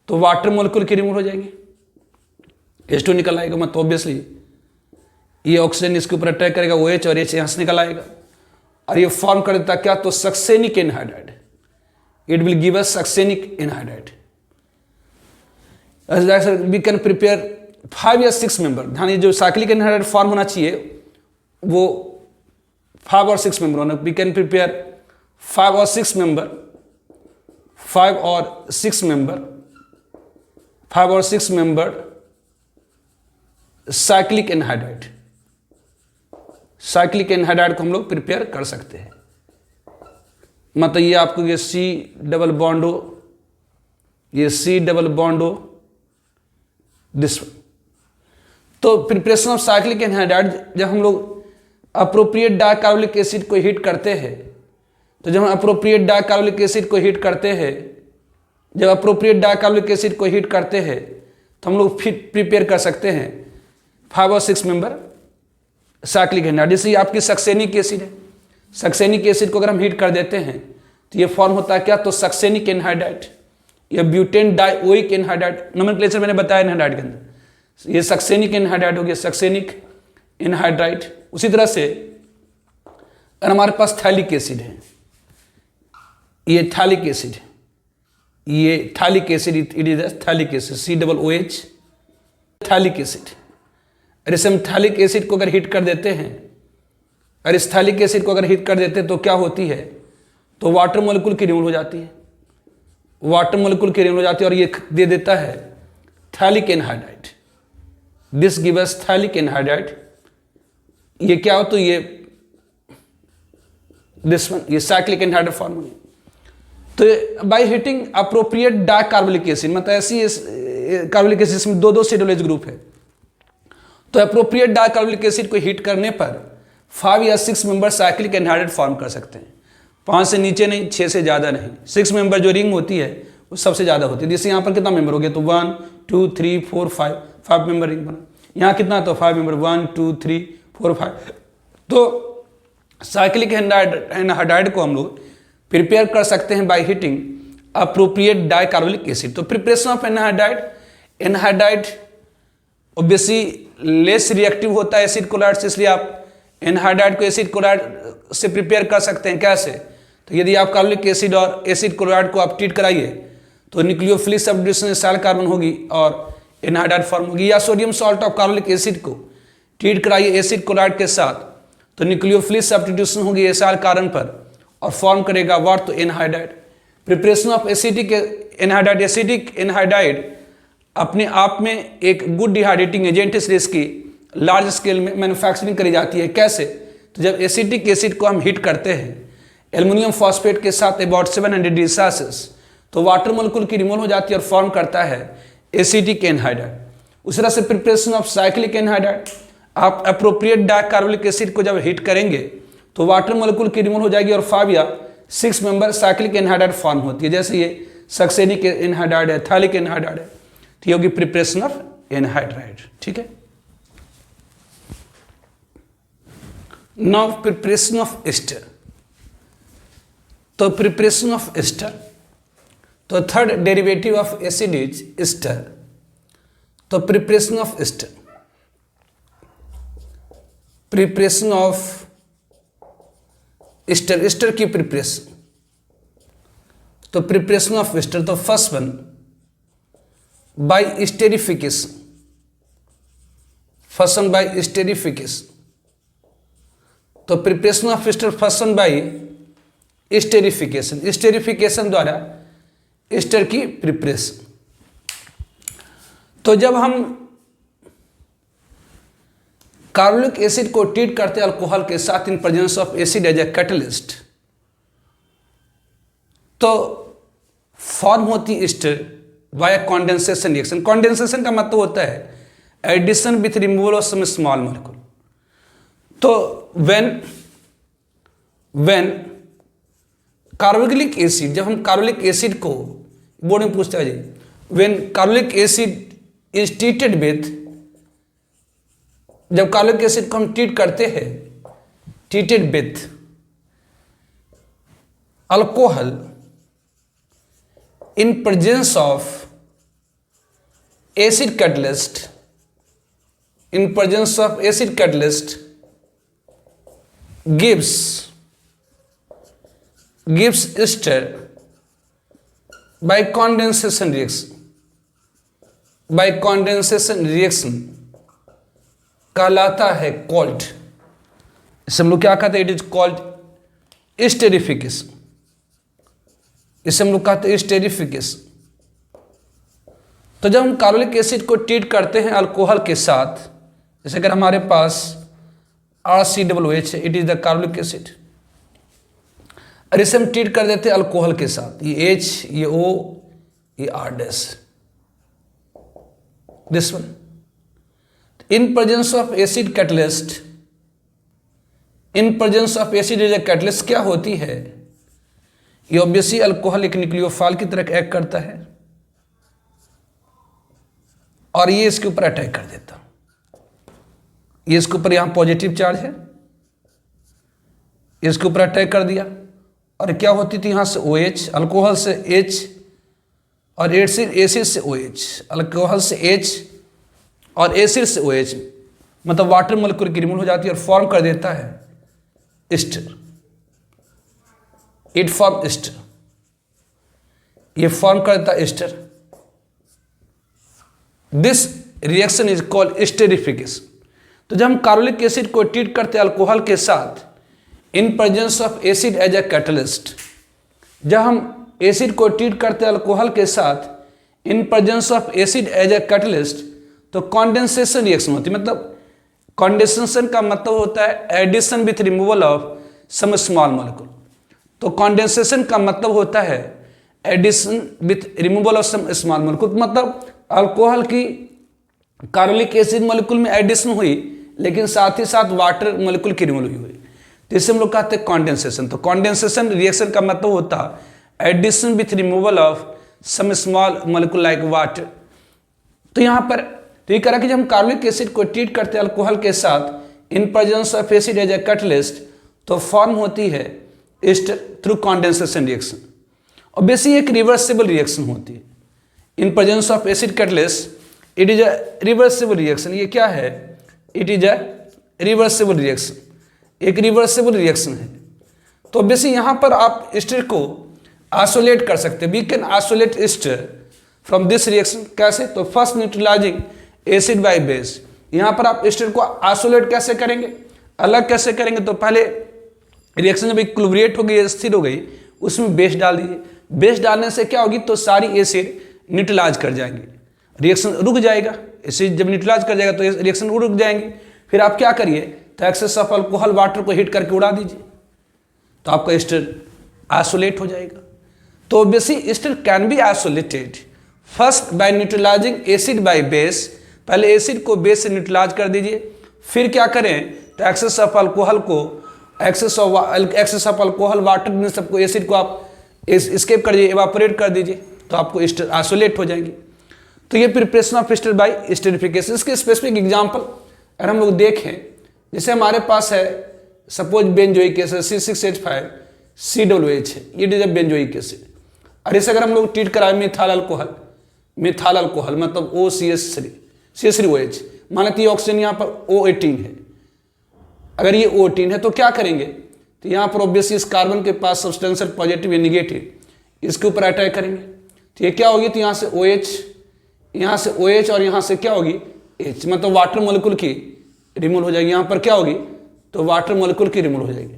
तो वाटर मॉलिक्यूल की रिमूव हो जाएंगे, H2 निकल आएगा। मतलब ऑब्वियसली ये ऑक्सीजन इसके ऊपर अटैक करेगा, OH और H यहाँ से निकल आएगा और ये फॉर्म कर देता क्या, तो succinic anhydride. It will give us succinic anhydride. We can prepare 5 या 6 मेंबर। ध्यान, ये जो साइक्लिक एनहाइड्राइड फॉर्म होना चाहिए वो 5 और 6 मेंबर होना। वी कैन प्रिपेयर 5 और 6 मेंबर, 5 और 6 मेंबर, 5 और 6 member cyclic anhydride. Cyclic anhydride को हम लोग प्रिपेयर कर सकते हैं। मतलब ये आपको ये C डबल बॉन्ड हो, ये C डबल बॉन्ड हो, दिस। तो प्रिपरेशन ऑफ साइक्लिक एनहाइड्राइड, जब हम लोग अप्रोप्रिएट डाइकार्बोलिक एसिड को हीट करते हैं, तो जब हम अप्रोप्रिएट डाइकार्बोलिक एसिड को हीट करते हैं, जब अप्रोप्रिएट डाइकार्बोलिक एसिड को हीट करते हैं तो हम लोग फिर प्रिपेयर कर सकते हैं 5 और 6 मेंबर साइक्लिक एनहाइड्राइड। जैसे आपकी सक्सेनिक एसिड है, सक्सेनिक एसिड को अगर हम हीट कर देते हैं तो ये फॉर्म होता है क्या, तो सक्सेनिक एनहाइड्राइड या ब्यूटेन डाइओइक एनहाइड्राइड। नोमेनक्लेचर मैंने बताया एनहाइड्राइड के अंदर, ये सक्सेनिक एनहाइड्राइड हो गया, सक्सेनिक एनहाइड्राइड। उसी तरह से अगर हमारे पास थैलिक एसिड है, ये थैलिक एसिड, ये phthalic acid, it is phthalic acid, COOH phthalic acid. और इसे हम थैलिक एसिड को अगर हीट कर देते हैं, और इस थैलिक एसिड को अगर हीट कर देते हैं तो क्या होती है, तो वाटर मॉलिक्यूल की रिमूव हो जाती है, वाटर मॉलिक्यूल की रिमूव हो जाती है और ये दे देता है phthalic anhydride. This give us phthalic anhydride. ये क्या हो, तो ये दिस वन, ये साइक्लिक एनहाइड्राइड फॉर्म है। तो by heating appropriate dicarbolic acid, मतलब ऐसी कार्बोलिक एसिड में 2-2 C ग्रुप है, तो अप्रोप्रिएट डाइकार्बोलिक एसिड को हीट करने पर 5 या 6 मेंबर साइक्लिक एनहाइड्राइड फॉर्म कर सकते हैं। 5 से नीचे नहीं, 6 से ज़्यादा नहीं। 6 मेंबर जो रिंग होती है वो सबसे ज़्यादा होती है। जैसे यहाँ पर कितना मेंबर हो गया, तो 1 2 3 4 5 मेंबर रिंग बना। यहाँ कितना, तो 5 मेंबर, 1 2 3 4 5। तो साइक्लिक एनहाइड्राइड को हम लोग प्रिपेयर कर सकते हैं bye heating appropriate dicarbolic acid. तो preparation of anhydride, anhydride obviously less reactive होता है एसिड क्लोराइड से, इसलिए आप एनहाइड्राइड को एसिड क्लोराइड से प्रिपेयर कर सकते हैं। कैसे, तो यदि आप कार्बोलिक एसिड और एसिड क्लोराइड को आप ट्रीट कराइए तो न्यूक्लियोफिलिक सब्स्टिट्यूशन एसाइल कार्बन होगी और एनहाइड्राइड फॉर्म होगी। या sodium salt of carbolic acid को ट्रीट कराइए एसिड क्लोराइड के साथ तो न्यूक्लियोफिलिक सब्स्टिट्यूशन होगी एसाइल कार्बन पर और फॉर्म करेगा व्हाट, तो anhydride. Preparation of acidic anhydride, acidic anhydride अपने आप में एक गुड डिहाइड्रेटिंग एजेंट है, इसलिए इसकी लार्ज स्केल में मैन्युफैक्चरिंग करी जाती है। कैसे, तो जब एसिटिक एसिड को हम हीट करते हैं एल्युमिनियम फॉस्फेट के साथ अबाउट 700 डिग्री सेल्सियस, तो वाटर मॉलिक्यूल की रिमूव हो जाती है और फॉर्म करता है एसिटिक एनहाइड्राइड। उस तरह से प्रिपरेशन ऑफ साइक्लिक एनहाइड्राइड, आप अप्रोप्रिएट डाइकार्बोलिक एसिड को जब हीट करेंगे तो वाटर मॉलिक्यूल की रिमूव हो जाएगी और 5 या 6 मेंबर साइक्लिक एनहाइड्राइड फॉर्म होती है। जैसे ये सक्सेनिक एनहाइड्राइड है, थैलिक एनहाइड्राइड है, तो ये होगी प्रिपरेशन ऑफ एनहाइड्राइड। ठीक है, नाउ प्रिपरेशन ऑफ एस्टर। तो प्रिपरेशन ऑफ एस्टर, तो third derivative of acid is ester. तो preparation of ester, preparation of ester, ester की प्रिपरेशन। तो प्रिपरेशन ऑफ एस्टर, तो first one by esterification, first one by esterification. तो preparation of ester first one by esterification, esterification द्वारा ester की preparation. तो जब हम कार्बोलिक एसिड को ट्रीट करते हैं अल्कोहल के साथ in presence of acid as a catalyst, तो फॉर्म होती ester by condensation reaction. Condensation का मतलब होता है addition with removal of some small molecule. तो व्हेन कार्बोलिक एसिड, जब हम कार्बोलिक एसिड को बोर्ड में पूछता है जी, when carbolic acid is treated with, जब कार्बोलिक एसिड को हम ट्रीट करते हैं treated with alcohol in presence of acid catalyst, in presence of acid catalyst gives ester by condensation reaction, by condensation reaction कहलाता है कॉल्ड, इसे हम लोग क्या कहते हैं, इट इज कॉल्ड एस्टेरिफिकेशन, इसे हम लोग कहते हैं एस्टेरिफिकेशन। तो जब हम कार्बोलिक एसिड को ट्रीट करते हैं अल्कोहल के साथ, जैसे अगर हमारे पास RCOOH है, it is the carbolic acid, और इसे हम ट्रीट कर देते हैं अल्कोहल के साथ, ये H, ये O, ये R dash, this one. In presence of acid catalyst, in presence of acid is a catalyst क्या होती है, ये ऑब्वियसली अल्कोहल एक न्यूक्लियोफाइल की तरह एक्ट करता है और ये इसके ऊपर अटैक कर देता, ये इसके ऊपर यहां पॉजिटिव चार्ज है, इसके ऊपर अटैक कर दिया और क्या होती थी यहां से OH, अल्कोहल से H और एसिड से OH, अल्कोहल से H और एसिड से OH, मतलब वाटर मोलिक्यूल की रिमूव हो जाती है और फॉर्म कर देता है एस्टर, इट फॉर्म एस्टर, ये फॉर्म कर देता है ester. This reaction is called esterification. तो जब हम कार्बोलिक एसिड को ट्रीट करते हैं अल्कोहल के साथ in presence of acid as a catalyst, जब हम एसिड को ट्रीट करते हैं अल्कोहल के साथ in presence of acid as a catalyst, तो कॉन्डेंसेशन रिएक्शन होती है। मतलब कॉन्डेंसेशन का मतलब होता है addition with removal of some small molecule, तो कॉन्डेंसेशन का मतलब होता है addition with removal of some small molecule, मतलब अल्कोहल की कार्बोलिक एसिड मॉलिक्यूल में एडिशन हुई लेकिन साथ ही साथ वाटर मॉलिक्यूल की रिमूवल हुई, तो इसे हम लोग कहते हैं कॉन्डेंसेशन। तो कॉन्डेंसेशन रिएक्शन का मतलब होता है addition with removal of some small molecule like water. तो यहाँ पर तो ये करा कि जब हम कार्बोलिक एसिड को ट्रीट करते हैं अल्कोहल के साथ in presence of acid as a catalyst, तो फॉर्म होती है एस्टर थ्रू कॉन्डेंसेशन रिएक्शन, और बेसिक एक रिवर्सिबल रिएक्शन होती है। In presence of acid catalyst it is a reversible reaction, ये क्या है, it is a reversible reaction, एक रिवर्सिबल रिएक्शन है। तो बेसिक यहाँ पर आप एस्टर को आइसोलेट कर सकते हैं, we can isolate ester from this reaction. कैसे, तो first neutralising acid by base, यहाँ पर आप एस्टर को आइसोलेट कैसे करेंगे, अलग कैसे करेंगे, तो पहले रिएक्शन जब इक्विलिब्रेट हो गई, स्थिर हो गई, उसमें बेस डाल दीजिए। बेस डालने से क्या होगी, तो सारी एसिड न्यूट्रलाइज कर जाएंगे, रिएक्शन रुक जाएगा। एसिड जब न्यूट्रलाइज कर जाएगा तो रिएक्शन रुक जाएंगे। फिर आप क्या करिए, तो एक्सेस ऑफ अल्कोहल वाटर को हीट करके उड़ा दीजिए, तो आपका एस्टर आइसोलेट हो जाएगा। तो basic ester can be isolated first by neutralizing acid by base, पहले एसिड को बेस से न्यूट्रलाइज कर दीजिए, फिर क्या करें, तो एक्सेस ऑफ अल्कोहल को एक्सेस ऑफ अल्कोहल वाटर में सबको एसिड को आप एस्केप कर दीजिए, एवापोरेट कर दीजिए, तो आपको एस्टर आइसोलेट हो जाएंगे। तो ये preparation of ester by esterification. इसके स्पेसिफिक एग्जाम्पल अगर हम लोग देखें, जैसे हमारे पास है suppose benzoic acid C6H5 COOH है, ये इज बेंजोइक एसिड, और इसे अगर हम लोग ट्रीट कराए मिथाइल अल्कोहल मतलब CH3OH, मान लेते ऑक्सीजन यहाँ पर O18 है, अगर ये O18 है तो क्या करेंगे, तो यहाँ पर ऑब्वियसली इस कार्बन के पास सब्सटेंशियल पॉजिटिव या निगेटिव, इसके ऊपर अटैक करेंगे, तो ये क्या होगी, तो यहाँ से OH, यहाँ से OH और यहाँ से क्या होगी H, मतलब वाटर मॉलिक्यूल की रिमूव हो जाएगी। यहाँ पर क्या होगी, तो वाटर मॉलिक्यूल की रिमूव हो जाएगी,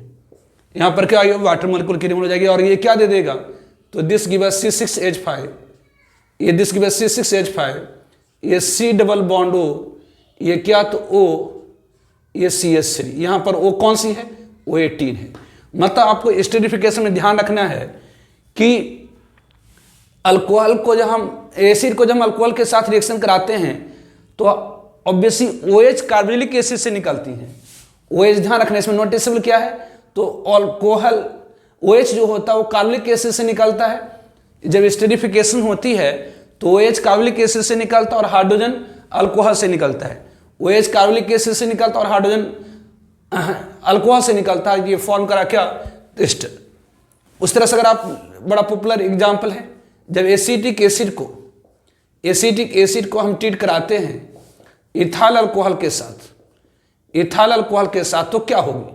यहाँ पर क्या होगी, वाटर मॉलिक्यूल की रिमूव हो जाएगी, और ये क्या दे देगा, तो दिस गिव अस C6H5, ये दिस गिव अस C6H5, ये C डबल बॉन्ड O, ये क्या, तो O, ये CH3, यहाँ पर O कौन सी है, O18 है। मतलब आपको एस्टेरिफिकेशन में ध्यान रखना है कि अल्कोहल को जब हम एसिड को जब हम अल्कोहल के साथ रिएक्शन कराते हैं तो ऑब्वियसली OH कार्बोनिलिक एसिड से निकलती हैं। OH ध्यान रखना, इसमें नोटिसेबल क्या है, तो अल्कोहल OH जो होता है वो कार्बोनिलिक एसिड से निकलता है। जब एस्टेरिफिकेशन होती है तो OH कार्बोनिलिक एसिड से निकलता है और हाइड्रोजन अल्कोहल से निकलता है। OH कार्बोनिलिक एसिड से निकलता है और हाइड्रोजन अल्कोहल से निकलता है। ये फॉर्म करा क्या, एस्टर। उस तरह से अगर आप, बड़ा पॉपुलर एग्जाम्पल है, जब एसिटिक एसिड को हम ट्रीट कराते हैं इथाइल अल्कोहल के साथ, तो क्या होगी,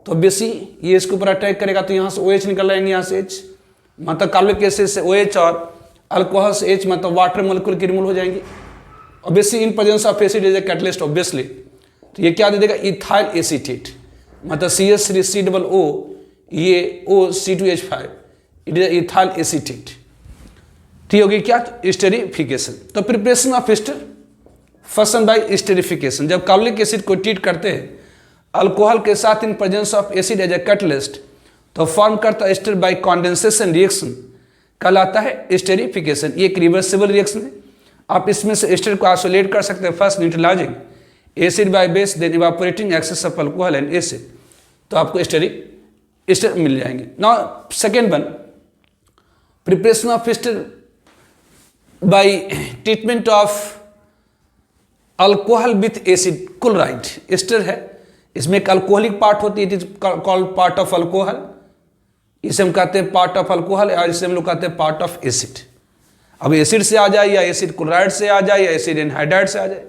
तो बेसी ये इसके ऊपर अटैक करेगा, तो यहाँ से OH निकल आएंगे, यहाँ से H, मतलब कार्बोनिक एसिड से OH और अल्कोहल से H, मतलब वाटर मोलिक्यूल की रिमूव हो जाएंगी। Obviously in presence of acid is a catalyst obviously, तो ये क्या दे देगा, इथाइल एसीटेट, मतलब CH3COO, ये OC2H5, it is ethyl acetate. तो होगी क्या, स्टेरिफिकेशन। तो preparation of ester, first by esterification. जब कार्बोनिक एसिड को ट्रीट करते हैं अल्कोहल के साथ in presence of acid as a catalyst, तो फॉर्म करता एस्टर बाय कंडेंसेशन रिएक्शन, कहलाता है स्टेरिफिकेशन। ये एक रिवर्सिबल रिएक्शन है। आप इसमें से एस्टर को आइसोलेट कर सकते हैं, first neutralising acid by base, then evaporating excess of alcohol and acid, तो आपको एस्टर मिल जाएंगे। Now second one, preparation of ester by treatment of alcohol with acid chloride. Ester है, इसमें एक अल्कोहलिक पार्ट होती है, it is called part of alcohol, इसे हम कहते हैं पार्ट ऑफ अल्कोहल, और इसे हम लोग कहते हैं पार्ट ऑफ एसिड। अब एसिड से आ जाए या एसिड क्लोराइड से आ जाए या एसिड एनहाइड्राइड से आ जाए।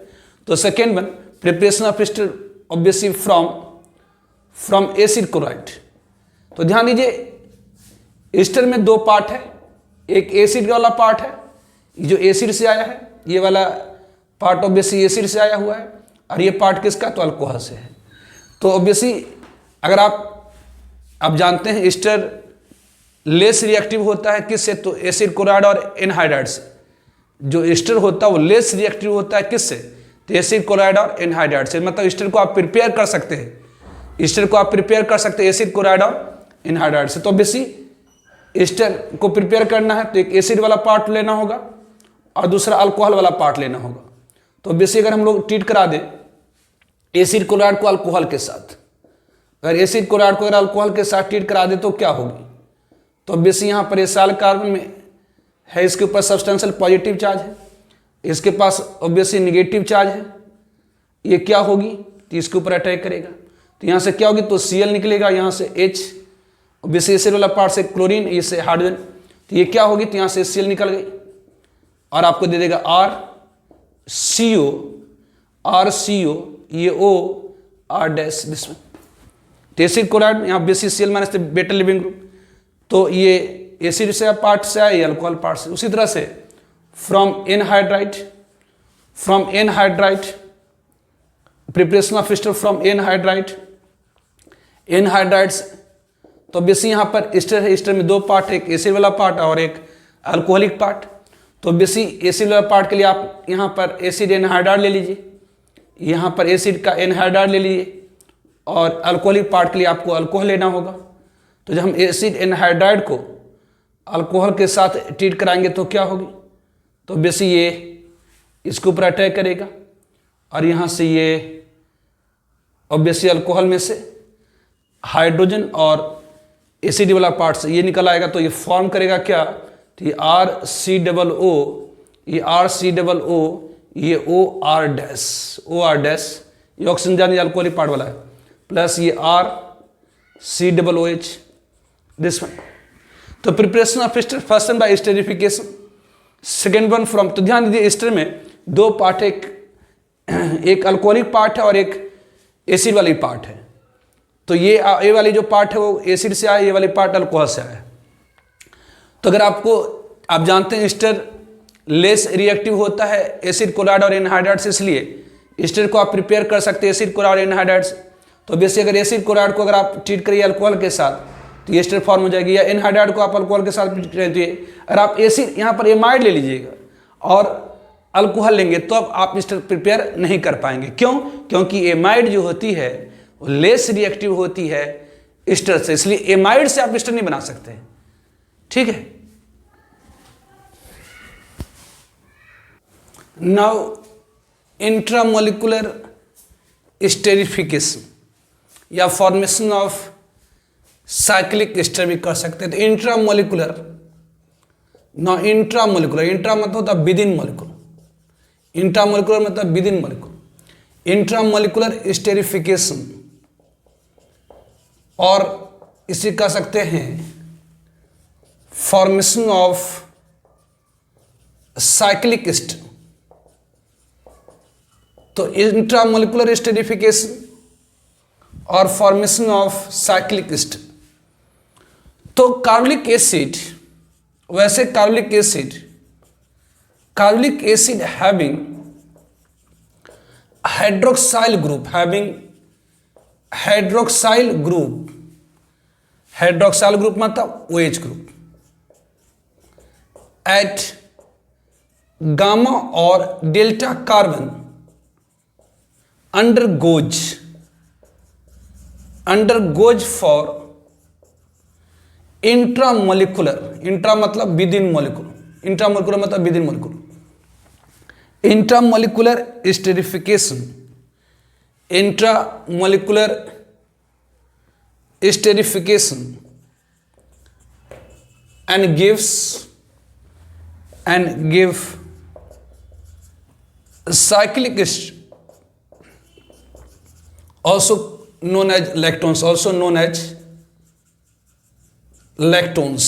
तो second one, preparation of ester obviously from acid chloride. तो ध्यान दीजिए, एस्टर में दो पार्ट है, एक एसिड वाला पार्ट है जो एसिड से आया है, ये वाला पार्ट ऑब्वियसली एसिड से आया हुआ है, और ये पार्ट किसका, तो अल्कोहल से है। तो ऑब्वियसली अगर आप जानते हैं एस्टर लेस रिएक्टिव होता है किससे, तो एसिड क्लोराइड और एनहाइड्राइड से। जो एस्टर होता है वो लेस रिएक्टिव होता है किससे, तो एसिड क्लोराइड और एनहाइड्राइड से। मतलब एस्टर को आप प्रिपेयर कर सकते हैं, एसिड क्लोराइड और एनहाइड्राइड से। तो ऑब्वियसली एस्टर को प्रिपेयर करना है तो एक एसिड वाला पार्ट लेना होगा और दूसरा अल्कोहल वाला पार्ट लेना होगा। तो ऑब्वियसली अगर हम लोग ट्रीट करा दें एसिड क्लोराइड को अल्कोहल के साथ, अगर एसिड क्लोराइड को अगर अल्कोहल के साथ ट्रीट करा दे तो क्या होगी, तो ऑब्वियसली यहाँ पर एसाइल कार्बन में है, इसके ऊपर सब्सटेंशियल पॉजिटिव चार्ज है, इसके पास ऑब्वियसली निगेटिव चार्ज है, ये क्या होगी, तो इसके ऊपर अटैक करेगा। तो यहाँ से क्या होगी, तो Cl निकलेगा, यहाँ से H, ऑब्वियसली एसिड वाला पार्ट से क्लोरीन, इससे हाइड्रोजन, तो ये क्या होगी, तो यहाँ से Cl निकल गई और आपको दे देगा RCO, ये O R dash this one. तो एसिड क्लोराइड यहाँ ऑब्वियसली Cl माइनस बेटा लिविंग ग्रुप, तो ये एसिड से पार्ट से आया, ये अल्कोहल पार्ट से। उसी तरह से from anhydride, preparation of ester from anhydride, तो ऑब्वियसली यहाँ पर एस्टर है, एस्टर में दो पार्ट, एक एसिड वाला पार्ट और एक अल्कोहलिक पार्ट। तो ऑब्वियसली एसिड वाला पार्ट के लिए आप यहाँ पर एसिड एनहाइड्राइड ले लीजिए, यहाँ पर एसिड का एनहाइड्राइड ले लीजिए, और अल्कोहलिक पार्ट के लिए आपको अल्कोहल लेना होगा। तो जब हम एसिड एनहाइड्राइड को अल्कोहल के साथ ट्रीट कराएंगे तो क्या होगी, तो ऑब्वियसली ये इसके ऊपर अटैक करेगा, और यहाँ से ये ऑब्वियसली अल्कोहल में से हाइड्रोजन और एसिड वाला पार्ट से ये निकल आएगा, तो ये फॉर्म करेगा क्या, तो ये RCOO, ये RCOO, ये OR डैश, ये ऑक्सीजन जाने अल्कोहलिक पार्ट वाला है, प्लस ये RCOOH दिस वन। तो preparation of ester, first one by esterification, second one from, तो ध्यान दीजिए एस्टर में दो पार्ट, एक अल्कोहलिक पार्ट है और एक एसिड वाली पार्ट है। तो ये वाली जो पार्ट है वो एसिड से आया, ये वाली पार्ट अल्कोहल से आया। तो अगर आप जानते हैं एस्टर लेस रिएक्टिव होता है एसिड क्लोराइड और एनहाइड्राइड से, इसलिए एस्टर को आप प्रिपेयर कर सकते हैं एसिड क्लोराइड और एनहाइड्राइड से। तो बेसिक अगर एसिड क्लोराइड को अगर आप ट्रीट करिए अल्कोहल के साथ तो ये एस्टर फॉर्म हो जाएगी, या एनहाइड्राइड को आप अल्कोहल के साथ ट्रीट करें तो ये, अगर आप एसिड यहाँ पर एमाइड ले लीजिएगा और अल्कोहल लेंगे तो अब आप एस्टर प्रिपेयर नहीं कर पाएंगे। क्यों, क्योंकि एमाइड जो होती है वो लेस रिएक्टिव होती है एस्टर से, इसलिए एमाइड से आप एस्टर नहीं बना सकते। ठीक है, नाउ इंट्रामोलिकुलर स्टेरिफिकेशन या फॉर्मेशन ऑफ साइक्लिक एस्टर भी कर सकते हैं। तो इंट्रामोलिकुलर, इंट्रा मतलब होता है विद इन मॉलिक्यूल, इंट्रामोलिकुलर मतलब with in molecule. Intramolecular esterification और इसे कह सकते हैं फॉर्मेशन ऑफ साइक्लिक एसिड, तो इंट्रामोलिकुलर एस्टरिफिकेशन और फॉर्मेशन ऑफ साइक्लिक एसिड। तो कार्बोलिक एसिड, वैसे carbolic acid having hydroxyl group, hydroxyl group मतलब OH ग्रुप एट गामा और delta carbon undergoes for intramolecular, intra मतलब विद इन मॉलिक्यूल, इंट्रामोलिकुलर मतलब with in molecule, intramolecular esterification, intramolecular esterification and give cyclic acid, also known as lactones,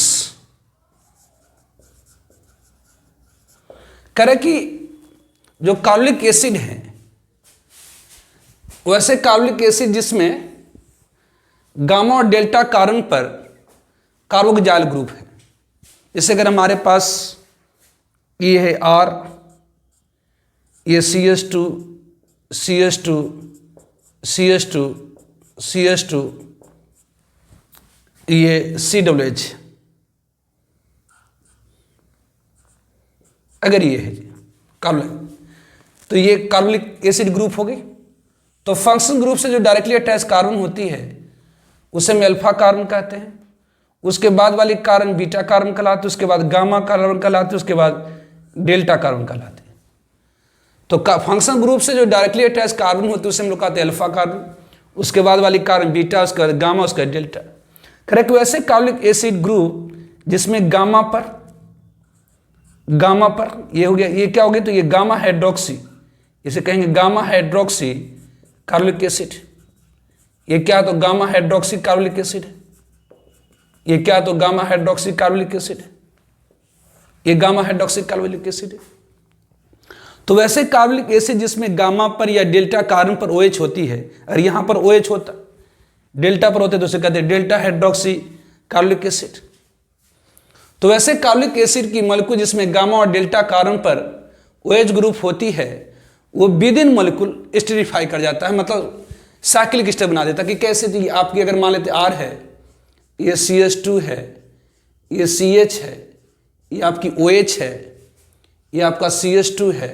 करें कि जो carbolic acid है, वैसे carbolic acid जिसमें gamma और डेल्टा कार्बन पर कार्बोक्सिल ग्रुप है, जैसे अगर हमारे पास ये है R, ये CH2 ये COH, अगर ये है कार्बोलिक, तो ये कार्बोलिक एसिड ग्रुप हो गई। तो फंक्शन ग्रुप से जो डायरेक्टली अटैच कार्बन होती है उसे हम अल्फा कार्बन कहते हैं, उसके बाद वाली कार्बन बीटा कार्बन कहलाते, उसके बाद गामा कार्बन कहलाते, उसके बाद डेल्टा कार्बन कहलाते हैं। तो फंक्शन ग्रुप से जो डायरेक्टली अटैच कार्बन होते हैं उसे हम लोग कहते हैं अल्फा कार्बन, उसके बाद वाली कार्बन बीटा, उसके बाद गामा, उसका डेल्टा। करेक्ट। वैसे कार्बोलिक एसिड ग्रुप जिसमें गामा पर ये हो गया, ये क्या हो गया, तो ये गामा हाइड्रोक्सी, इसे कहेंगे गामा हाइड्रोक्सी कार्बोलिक एसिड। ये क्या, तो गामा हाइड्रोक्सी कार्बोलिक एसिड है। ये क्या, तो गामा हाइड्रोक्सी कार्बोलिक एसिड है। ये गामा हाइड्रोक्सी कार्बोलिक एसिड है। तो वैसे कार्बोलिक एसिड जिसमें गामा पर या डेल्टा कार्बन पर OH होती है, और यहां पर OH होता, डेल्टा पर होते तो उसे कहते हैं डेल्टा हाइड्रोक्सी कार्बोलिक एसिड। तो वैसे कार्बोलिक एसिड की मॉलिक्यूल जिसमें गामा और डेल्टा कार्बन पर OH ग्रुप होती है, वो विद इन मॉलिक्यूल एस्टरीफाई कर जाता है, मतलब साइक्लिक स्टेप बना देता है। कि कैसे, तो आपकी अगर मान लेते R है, ये CH2 है, ये CH है, ये आपकी OH है, ये आपका CH2 है,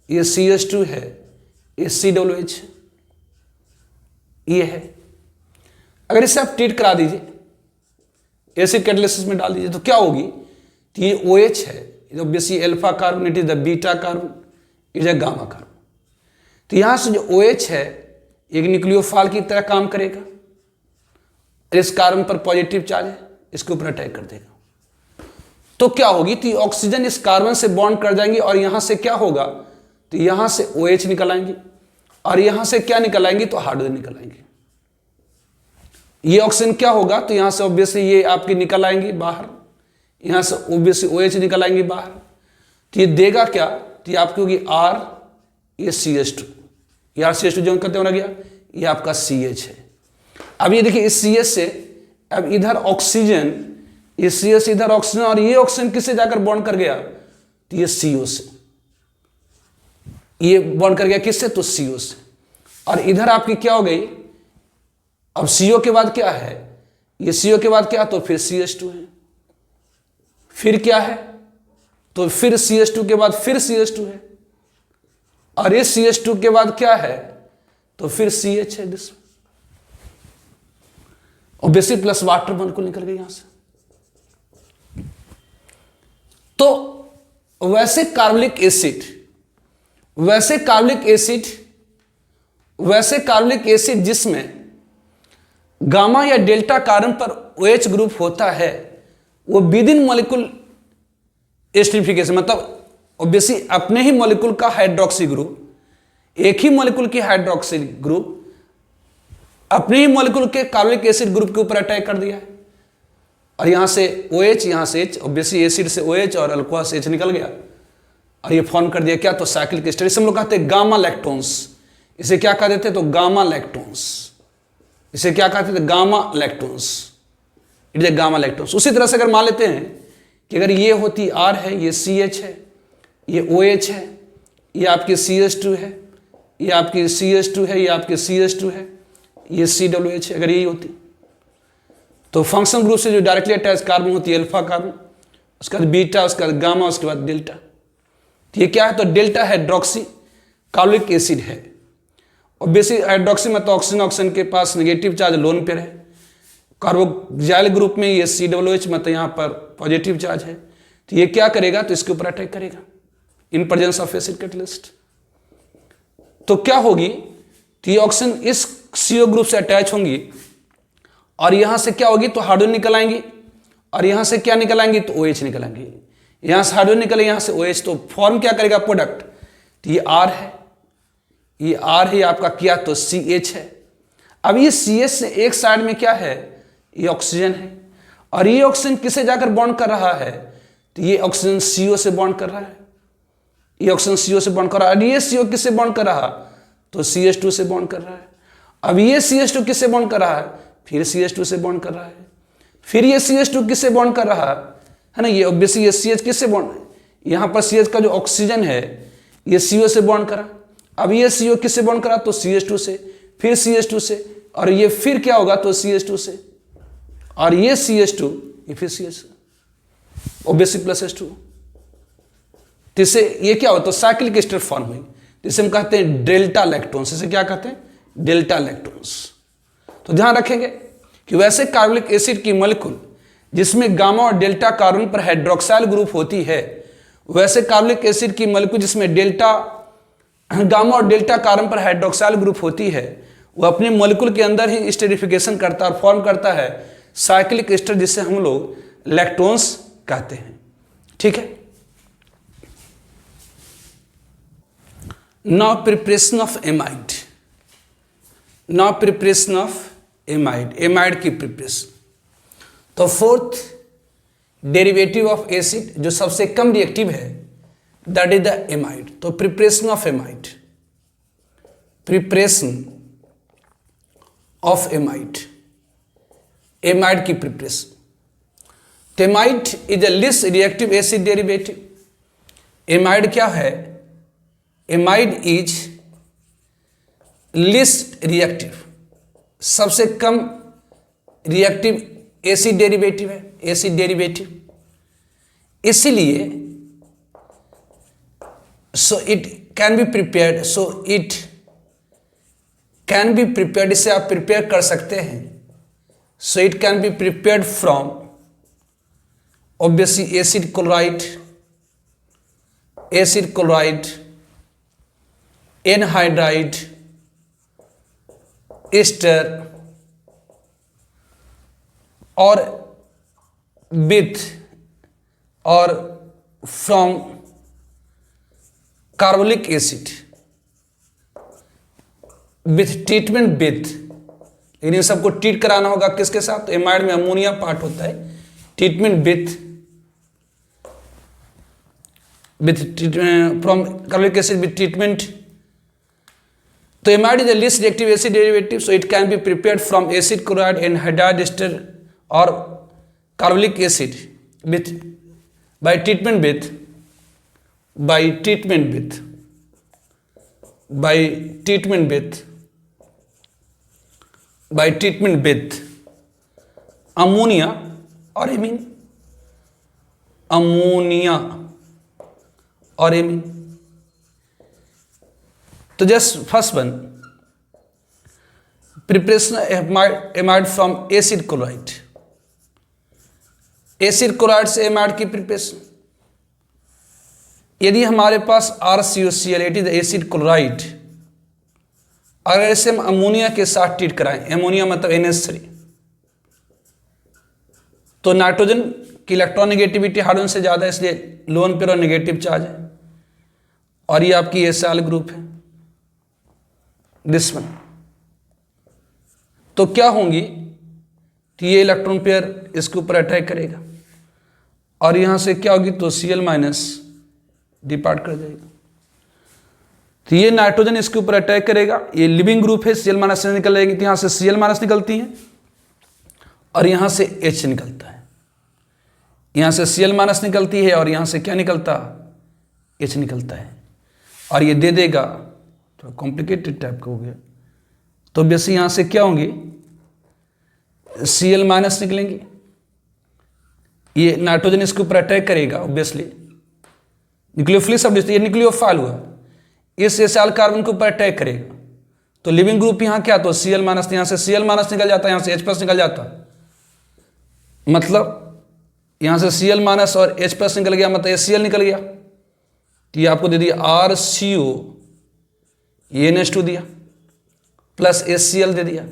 ये CH2 है, ये COH है, ये है। अगर इसे आप ट्रीट करा दीजिए, एसिड कैटालिसिस में डाल दीजिए, तो क्या होगी, तो ये OH है, जो बेसी alpha carbon, it is the beta carbon, it is gamma carbon. तो यहां से जो OH है एक न्यूक्लियोफाइल की तरह काम करेगा, इस कार्बन पर पॉजिटिव चार्ज है, इसके ऊपर अटैक कर देगा। तो क्या होगी, तो ऑक्सीजन इस कार्बन से बॉन्ड कर जाएंगे, और यहां से क्या होगा, तो यहां से OH निकल आएंगे, और यहां से क्या निकल आएंगे, तो हाइड्रोजन निकल आएंगे। ये ऑक्सीजन क्या होगा, तो यहां से ऑब्वियसली ये आपकी निकल आएंगी बाहर, यहां से ऑब्वियसली OH निकल आएंगी बाहर। तो ये देगा क्या, तो ये आपकी होगी R, ये CH2, ये RCH2 जो करते हो ना गया, ये आपका CH है। अब ये देखिए, इस CH से अब इधर ऑक्सीजन, ये CH इधर ऑक्सीजन, और ये ऑक्सीजन किससे जाकर बॉन्ड कर गया, तो ये CO से, ये बॉन्ड कर गया किससे, तो CO से। और इधर आपकी क्या हो गई, अब CO के बाद क्या है, ये CO के बाद क्या, तो फिर CH2 है, फिर क्या है, तो फिर CH2 के बाद फिर CH2 है, और ये CH2 के बाद क्या है, तो फिर CH है, दिस ऑब्वियसली प्लस वाटर बिल्कुल निकल गई यहां से। तो वैसे कार्बोलिक एसिड जिसमें गामा या डेल्टा कार्बन पर OH ग्रुप होता है, वो विद इन मॉलिक्यूल एस्टरीफिकेशन, मतलब ऑब्वियसली अपने ही मॉलिक्यूल का हाइड्रोक्सी ग्रुप, एक ही मॉलिक्यूल की हाइड्रोक्सी ग्रुप अपने ही मॉलिक्यूल के कार्बोलिक एसिड ग्रुप के ऊपर अटैक कर दिया है। और यहाँ से OH, यहाँ से H, ऑब्वियसली एसिड से OH और अल्कोहल से H निकल गया और ये फॉर्म कर दिया क्या, तो साइक्लिक एस्टर। इसे हम लोग कहते हैं गामा लैक्टोन्स। इसे क्या कहते थे, तो गामा लैक्टोन्स। इसे क्या कहते थे, gamma lactones. It is gamma lactones. उसी तरह से अगर मान लेते हैं कि अगर ये होती R है, ये CH है, ये OH है, ये आपकी CH2 है, ये आपकी CH2 है, ये आपकी CH2 है, ये COH है, अगर यही होती तो फंक्शनल ग्रुप से जो डायरेक्टली अटैच कार्बन होती है अल्फा कार्बन, उसके बाद बीटा, उसके बाद गामा, उसके बाद डेल्टा। तो ये क्या है, तो डेल्टा हाइड्रोक्सी कार्बोनिक एसिड है। और बेसिक हाइड्रोक्सी मतलब ऑक्सीजन के पास नेगेटिव चार्ज लोन पेयर है। कार्बोक्सिल ग्रुप में ये COH मतलब यहाँ पर पॉजिटिव चार्ज है। तो ये क्या करेगा, तो इसके ऊपर अटैक करेगा इन प्रेजेंस ऑफ एसिड कैटलिस्ट। तो क्या होगी, तो ये ऑक्सीजन इस CO ग्रुप से अटैच होंगी और यहां से क्या होगी, तो हाइड्रोजन निकल आएंगी और यहां से क्या निकल आएंगी, तो OH निकल आएंगी। यहां से हाइड्रोजन निकले, यहां से OH, तो फॉर्म क्या करेगा, प्रोडक्ट। तो ये R है, ये R है आपका क्या, तो CH है। अब ये CH से एक साइड में क्या है, ये ऑक्सीजन है और ये ऑक्सीजन किसे जाकर बॉन्ड कर रहा है, तो ये ऑक्सीजन CO से बॉन्ड कर रहा है। ये ऑक्सीजन CO से बॉन्ड कर रहा है और ये CO किससे बॉन्ड कर रहा, तो CH2 से बॉन्ड कर रहा है। अब ये CH2 किससे बॉन्ड कर रहा है, फिर CH2 से बॉन्ड कर रहा है। फिर ये CH2 किससे बॉन्ड कर रहा है ना, ये ऑब्वियसली ये CH किससे बॉन्ड, यहां पर CH का जो ऑक्सीजन है ये CO से बॉन्ड करा। अब ये CO किससे बॉन्ड करा, तो CH2 से, फिर CH2 से, और ये फिर क्या होगा, तो CH2 से, और ये CH2, ये फिर CH ऑब्वियसली प्लस H2। इससे ये क्या होता है, साइक्लिक एस्टर फॉर्म हुई, जिसे हम कहते हैं डेल्टा लैक्टोन्स। इसे क्या कहते हैं, डेल्टा लैक्टोन्स। तो ध्यान रखेंगे कि वैसे कार्बोनिक एसिड की मॉलिक्यूल जिसमें गामा और डेल्टा कार्बन पर हाइड्रोक्साइल ग्रुप होती है, वैसे कार्बोनिक एसिड की मॉलिक्यूल जिसमें गामा और डेल्टा कार्बन पर हाइड्रोक्साइल ग्रुप होती है, वह अपने मॉलिक्यूल के अंदर ही स्टेरिफिकेशन करता है और फॉर्म करता है साइक्लिक एस्टर, जिसे हम लोग लैक्टोन्स कहते हैं। ठीक है। Now preparation of amide. Now preparation of amide, amide की प्रिपरेशन। तो फोर्थ डेरिवेटिव ऑफ एसिड जो सबसे कम रिएक्टिव है, दैट इज द एमाइड। तो preparation of amide, preparation of amide, amide की preparation. Amide is a least reactive acid derivative. Amide क्या है, एमाइड इज लिस्ट रिएक्टिव, सबसे कम रिएक्टिव एसिड डेरिवेटिव है, एसिड डेरिवेटिव। इसीलिए so it can be prepared, so it can be prepared, इसे आप prepare कर सकते हैं। So it can be prepared from obviously acid chloride, acid chloride, anhydride, ester और विथ और from carbonic acid with treatment with. लेकिन इन सबको ट्रीट कराना होगा किसके साथ, तो एमाइड में अमोनिया पार्ट होता है। Treatment with from carbonic acid with treatment. तो amide is the least reactive acid derivative, so it can be prepared from acid chloride anhydride ester और carbonic acid with by treatment with ammonia or amine, ammonia or amine। तो just first one, preparation amide from acid chloride. Acid chloride से amide की preparation. यदि हमारे पास RCOCl, it is acid chloride, अगर इसे हम ammonia के साथ ट्रीट कराएं, अमोनिया मतलब NH3, तो नाइट्रोजन की इलेक्ट्रॉन नेगेटिविटी हाइड्रोजन से ज्यादा, इसलिए लोन पेयर और नेगेटिव चार्ज है, और ये आपकी एसाइल ग्रुप है, दिस वन। तो क्या होंगी, तो ये इलेक्ट्रॉन पेयर इसके ऊपर अटैक करेगा और यहाँ से क्या होगी, तो Cl माइनस डिपार्ट कर जाएगा। तो ये नाइट्रोजन इसके ऊपर अटैक करेगा, ये लिविंग ग्रुप है, Cl माइनस से निकल जाएगी, तो यहाँ से Cl माइनस निकलती है और यहाँ से H निकलता है। यहाँ से Cl माइनस निकलती है और यहाँ से क्या निकलता, H निकलता है और ये दे देगा, थोड़ा कॉम्प्लिकेटेड टाइप का हो गया, तो बेसिक यहाँ से क्या होंगे, Cl माइनस निकलेंगे, ये नाइट्रोजन इसके ऊपर अटैक करेगा ऑब्वियसली, न्यूक्लियोफिलिक सब्स्टिट्यूशन, ये न्यूक्लियोफाइल हुआ, इस एसाइल कार्बन के ऊपर अटैक करेगा, तो लिविंग ग्रुप यहाँ क्या, तो Cl माइनस, यहाँ से Cl माइनस निकल जाता है, यहाँ से H प्लस निकल जाता, मतलब यहाँ से Cl माइनस और H प्लस निकल गया, मतलब HCl निकल गया, तो ये आपको दे दिया RCO, ये NH2 दिया प्लस HCl दे दिया।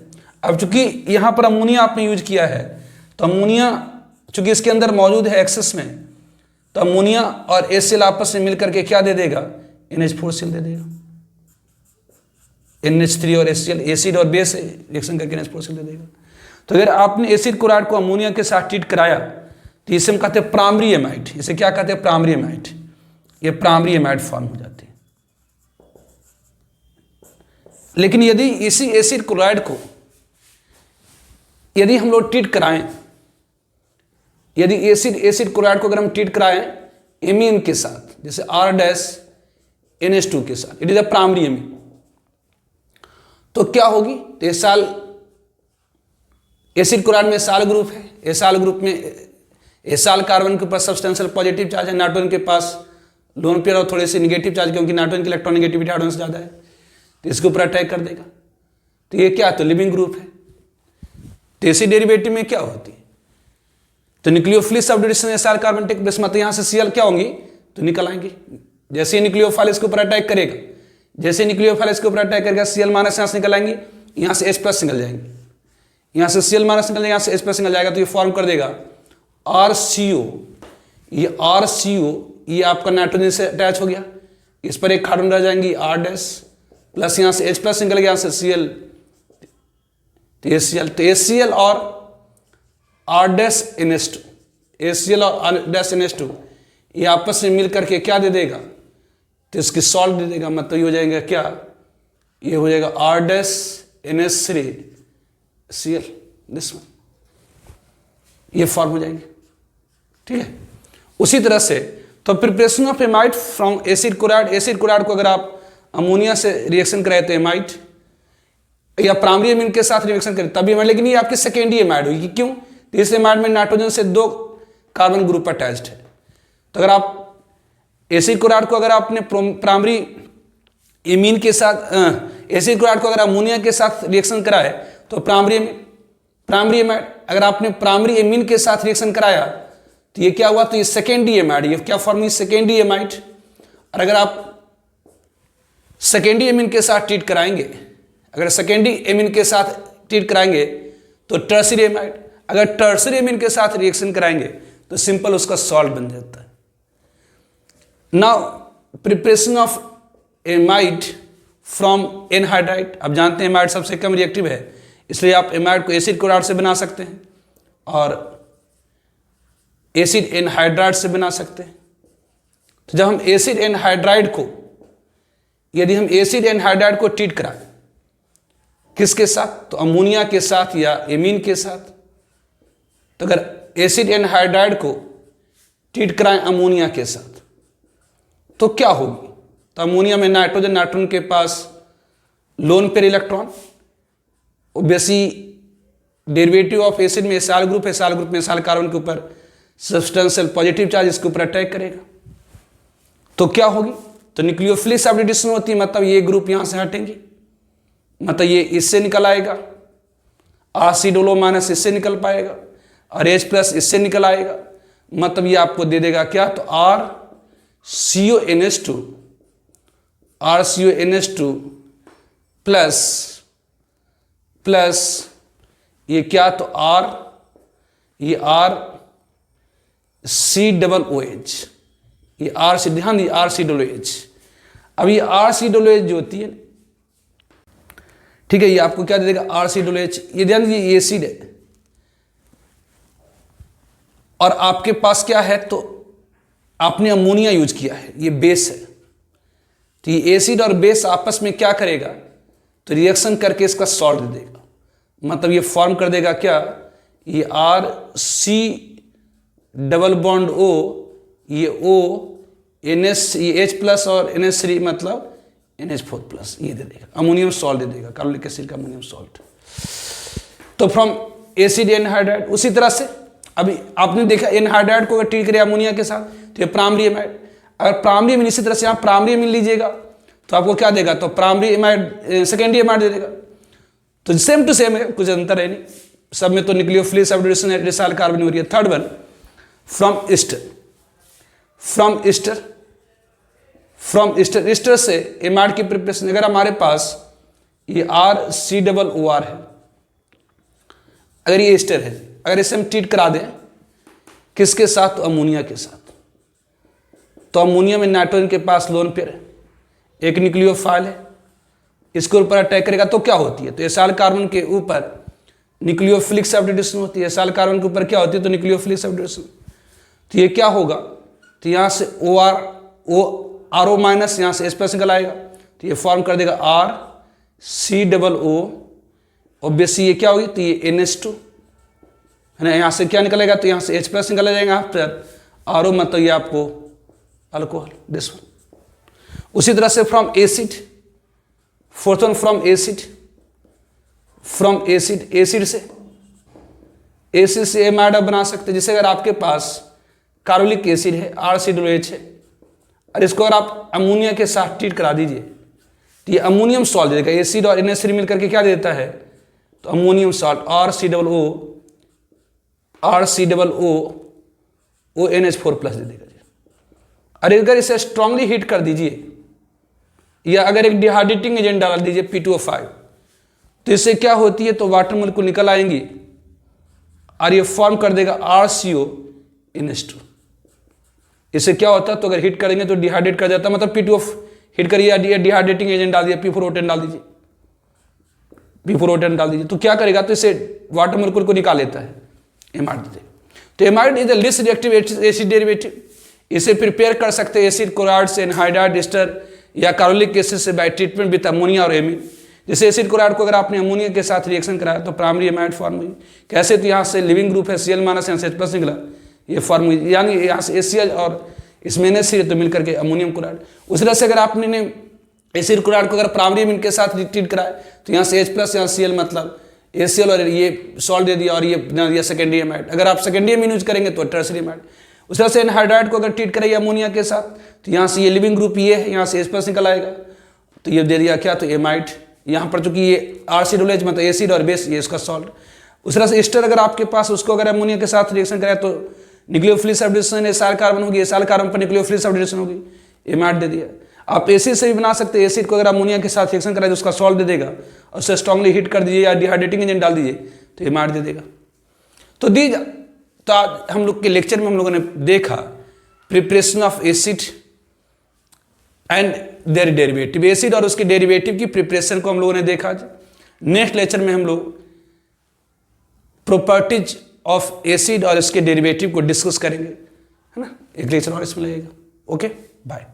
अब चूंकि यहाँ पर अमोनिया आपने यूज किया है, तो अमोनिया चूंकि इसके अंदर मौजूद है एक्सेस में, तो अमोनिया और HCl आपस में मिलकर के क्या दे देगा, NH4Cl दे देगा, NH3 और HCl एसिड और बेस रिएक्शन करके NH4Cl दे देगा। तो अगर आपने एसिड क्लोराइड को अमोनिया के साथ ट्रीट कराया तो इसे हम कहते हैं प्राइमरी एमाइड, इसे क्या कहते हैं, प्राइमरी एमाइड, ये प्राइमरी एमाइड फॉर्म हो जाती है। लेकिन यदि इसी एसिड क्लोराइड को यदि हम लोग ट्रीट कराएं, यदि एसिड क्लोराइड को अगर हम ट्रीट कराएं एमीन के साथ, जैसे R-NH2 के साथ, it is a primary amine, तो क्या होगी, तो एसाइल, एसिड क्लोराइड में एसाइल ग्रुप है, एसाइल ग्रुप में एसाइल कार्बन के ऊपर सब्सटेंशियल पॉजिटिव चार्ज है, नाइट्रोजन के पास लोन पेयर और थोड़े से निगेटिव चार्ज, क्योंकि नाइट्रोजन की इलेक्ट्रॉनिगेटिविटी हाइड्रोजन से ज़्यादा है, तो इसके ऊपर अटैक कर देगा। तो ये क्या, तो लिविंग ग्रुप है। तो एसिड डेरिवेटिव में क्या होती है, तो nucleophilic substitution acyl carbon take place, मतलब यहाँ से Cl क्या होंगी, तो निकल आएंगी। जैसे ही न्यूक्लियोफाइल इसके ऊपर अटैक करेगा, जैसे न्यूक्लियोफाइल इसके ऊपर अटैक करेगा, Cl माइनस यहाँ से निकल आएंगी, यहाँ से H प्लस निकल जाएंगे, यहाँ से Cl माइनस निकल जाएगा, यहाँ से H प्लस निकल जाएगा, तो ये फॉर्म कर देगा RCO। ये RCO ये आपका नाइट्रोजन से अटैच हो गया, इस पर एक कार्बन रह जाएंगी R- प्लस यहाँ से H प्लस निकल गया, यहाँ से Cl, तो HCl और R-NH2, HCl और R-NH2 ये आपस में मिल करके क्या दे देगा, तो इसकी सॉल्ट दे देगा, मतलब ये हो जाएगा क्या, ये हो जाएगा R-NH3Cl, दिस वन, ये फॉर्म हो जाएंगे। ठीक है, उसी तरह से तो preparation of amide from acid chloride, acid chloride को अगर आप अमोनिया से रिएक्शन कराए तो एमाइड, या प्राइमरी एमीन के साथ रिएक्शन करें तभी एमाइड, लेकिन ये आपकी सेकेंडरी एमाइड होगी, क्यों, तो इस एमाइड में नाइट्रोजन से 2 कार्बन ग्रुप अटैच्ड है। तो अगर आप एसिड क्लोराइड को अगर आपने प्राइमरी एमीन के साथ, एसिड क्लोराइड को अगर अमोनिया के साथ रिएक्शन कराए तो प्राइमरी एमाइड, अगर आपने प्राइमरी एमीन के साथ रिएक्शन कराया तो ये क्या हुआ, तो ये सेकेंडरी एमाइड, ये क्या फॉर्म है, सेकेंडरी एमाइड। और अगर आप सेकेंडरी एमीन के साथ ट्रीट कराएंगे, अगर सेकेंडरी एमीन के साथ ट्रीट कराएंगे तो टर्सरी एमाइड, अगर टर्सरी एमीन के साथ रिएक्शन कराएंगे तो सिंपल उसका सॉल्ट बन जाता है। Now preparation of amide from anhydride, आप जानते हैं एमाइड सबसे कम रिएक्टिव है, इसलिए आप एमाइड को एसिड क्लोराइड से बना सकते हैं और एसिड एनहाइड्राइड से बना सकते हैं। तो जब हम एसिड एनहाइड्राइड को, यदि हम एसिड एनहाइड्राइड को ट्रीट कराएं किसके साथ, तो अमोनिया के साथ या एमीन के साथ, तो अगर एसिड एनहाइड्राइड को ट्रीट कराएं अमोनिया के साथ तो क्या होगी, तो अमोनिया में नाइट्रोजन के पास lone pair electron, obviously derivative of acid में एसाइल ग्रुप है, एसाइल ग्रुप में एसाइल कार्बन के ऊपर सब्सटेंशियल पॉजिटिव चार्ज इसके ऊपर अटैक करेगा, तो क्या होगी, तो न्यूक्लियोफिलिक सब्स्टिट्यूशन होती है, मतलब ये ग्रुप यहां से हटेंगे, मतलब ये इससे निकल आएगा, आसिडोलो माइनस इससे निकल पाएगा और H प्लस इससे निकल आएगा, मतलब ये आपको दे देगा क्या, तो RCONH2 प्लस ये क्या, तो ये RCOOH, ये ध्यान दीजिए RCOOH। अब ये RCOOH जो होती है, ठीक है, ये आपको क्या दे देगा RCOOH, ये ध्यान दीजिए ये एसिड है, और आपके पास क्या है, तो आपने अमोनिया यूज किया है, ये बेस है। तो ये एसिड और बेस आपस में क्या करेगा, तो रिएक्शन करके इसका सॉल्ट दे देगा। मतलब ये फॉर्म कर देगा क्या, ये RC डबल बॉन्ड O, ये O NH, ये H प्लस और NH3 मतलब NH4 प्लस, ये दे देगा, अमोनियम सॉल्ट दे देगा, कार्बोनिक एसिड का अमोनियम सॉल्ट। तो फ्रॉम एसिड एनहाइड्राइड, उसी तरह से अभी आपने देखा एनहाइड्राइड को अगर ट्रीट करें अमोनिया के साथ तो ये प्राइमरी एमाइड। अगर प्राइमरी एमाइड, इसी तरह से आप प्राइमरी एमाइड लीजिएगा तो आपको क्या देगा, तो प्राइमरी एमाइड सेकेंडरी एमाइड दे देगा। तो सेम टू सेम है, कुछ अंतर है नहीं, सब में तो न्यूक्लियोफिलिक सब्स्टिट्यूशन है, डिसाइल कार्बन हो रही है। Third one from Easter, from Easter, from Easter, Easter से एमाइड की प्रिपरेशन। अगर हमारे पास ये RCOO है, अगर ये ईस्टर है, अगर इसे हम ट्रीट करा दें किसके साथ, तो अमोनिया के साथ, तो अमोनिया में नाइट्रोजन के पास लोन पेयर है, एक न्यूक्लियोफाइल है, इसके ऊपर अटैक करेगा तो क्या होती है, तो एसाइल कार्बन के ऊपर न्यूक्लियोफिलिक सब्स्टिट्यूशन होती है, एसाइल कार्बन के ऊपर क्या होती है, तो न्यूक्लियोफिलिक सब्स्टिट्यूशन। तो ये क्या होगा, तो यहाँ से RO माइनस, यहाँ से H प्लस निकल आएगा, तो ये फॉर्म कर देगा RCOO, ऑब्वियसली ये क्या होगी, तो ये NH2 है ना, यहाँ से क्या निकलेगा, तो यहाँ से H प्लस निकल जाएगा आफ्टर RO, मतलब ये आपको अल्कोहल, दिस वन। उसी तरह से from acid, fourth one from acid, from acid, acid से एमाइड बना सकते हैं। जैसे अगर आपके पास कार्बोनिक एसिड है RCOH है, और इसको अगर आप अमोनिया के साथ ट्रीट करा दीजिए तो ये अमोनियम सॉल्ट देगा, एसिड और NH3 मिलकर के क्या देता है, तो ammonium salt RCOO NH4 plus दे देगा। अरे अगर इसे स्ट्रांगली हीट कर दीजिए या अगर एक डिहाइड्रेटिंग एजेंट डाल दीजिए P2O5, तो इससे क्या होती है, तो वाटर मोलिक्यूल निकल आएंगी और ये फॉर्म कर देगा RCONH2। इससे क्या होता है, तो अगर हीट करेंगे तो डिहाइड्रेट कर जाता है, मतलब P2O हीट करिए या डिहाइड्रेटिंग एजेंट डाल दिया, P4O10 डाल दीजिए, P4O10 डाल दीजिए, तो क्या करेगा, तो इसे वाटर मोलिक्यूल को निकाल लेता है, एमाइड दे। तो amide is the least reactive acid derivative. इसे प्रिपेयर कर सकते हैं एसिड क्लोराइड से, एनहाइड्राइड एस्टर या कार्बोनिक एसिड से बाय ट्रीटमेंट विद अमोनिया और एमीन। जैसे एसिड क्लोराइड को अगर आपने अमोनिया के साथ रिएक्शन कराया तो प्राइमरी एमाइड फॉर्म हुई। कैसे, तो यहाँ से लिविंग ग्रुप है Cl माइनस, यहाँ से H प्लस निकला, ये फॉर्म हुई, यानी यहाँ से ACl और इसमें NH3 तो मिलकर के अमोनियम क्लोराइड। उस तरह से अगर आपने एसिड क्लोराइड को अगर प्राइमरी एमीन के साथ ट्रीट कराया तो यहाँ से H प्लस, यहाँ Cl मतलब ACl और ये सॉल्ट दे दिया और ये बना दिया सेकेंडरी एमाइड। अगर आप सेकेंडरी एमीन यूज करेंगे तो टर्सरी एमाइड। उस तरह से एनहाइड्राइड को अगर ट्रीट करें अमोनिया के साथ तो यहाँ से ये लिविंग ग्रुप ये है, यहाँ से H प्लस निकल आएगा, तो ये दे दिया क्या, तो एमाइड। यहाँ पर चूंकि ये RCOOH मतलब एसिड और बेस, ये इसका सॉल्ट। उस तरह से एस्टर अगर आपके पास, उसको अगर अमोनिया के साथ रिएक्शन कराए तो न्यूक्लियोफिलिक सब्स्टिट्यूशन एसाइल कार्बन होगी, एसाइल कार्बन पर न्यूक्लियोफिलिक सब्स्टिट्यूशन होगी, एमाइड दे दिया। आप एसिड से भी बना सकते हैं, एसिड को अगर अमोनिया के साथ रिएक्शन कराए तो उसका सॉल्ट दे देगा, और उसे स्ट्रांगली हीट कर दीजिए या डिहाइड्रेटिंग एजेंट डाल दीजिए तो एमाइड दे देगा। तो आज हम लोग के लेक्चर में हम लोगों ने देखा preparation of acid and their derivative, acid और उसके डेरिवेटिव की प्रिपरेशन को हम लोगों ने देखा। नेक्स्ट लेक्चर में हम लोग प्रॉपर्टीज ऑफ एसिड और इसके डेरिवेटिव को डिस्कस करेंगे, है ना। एक लेक्चर और इसमें लगेगा। Okay, bye.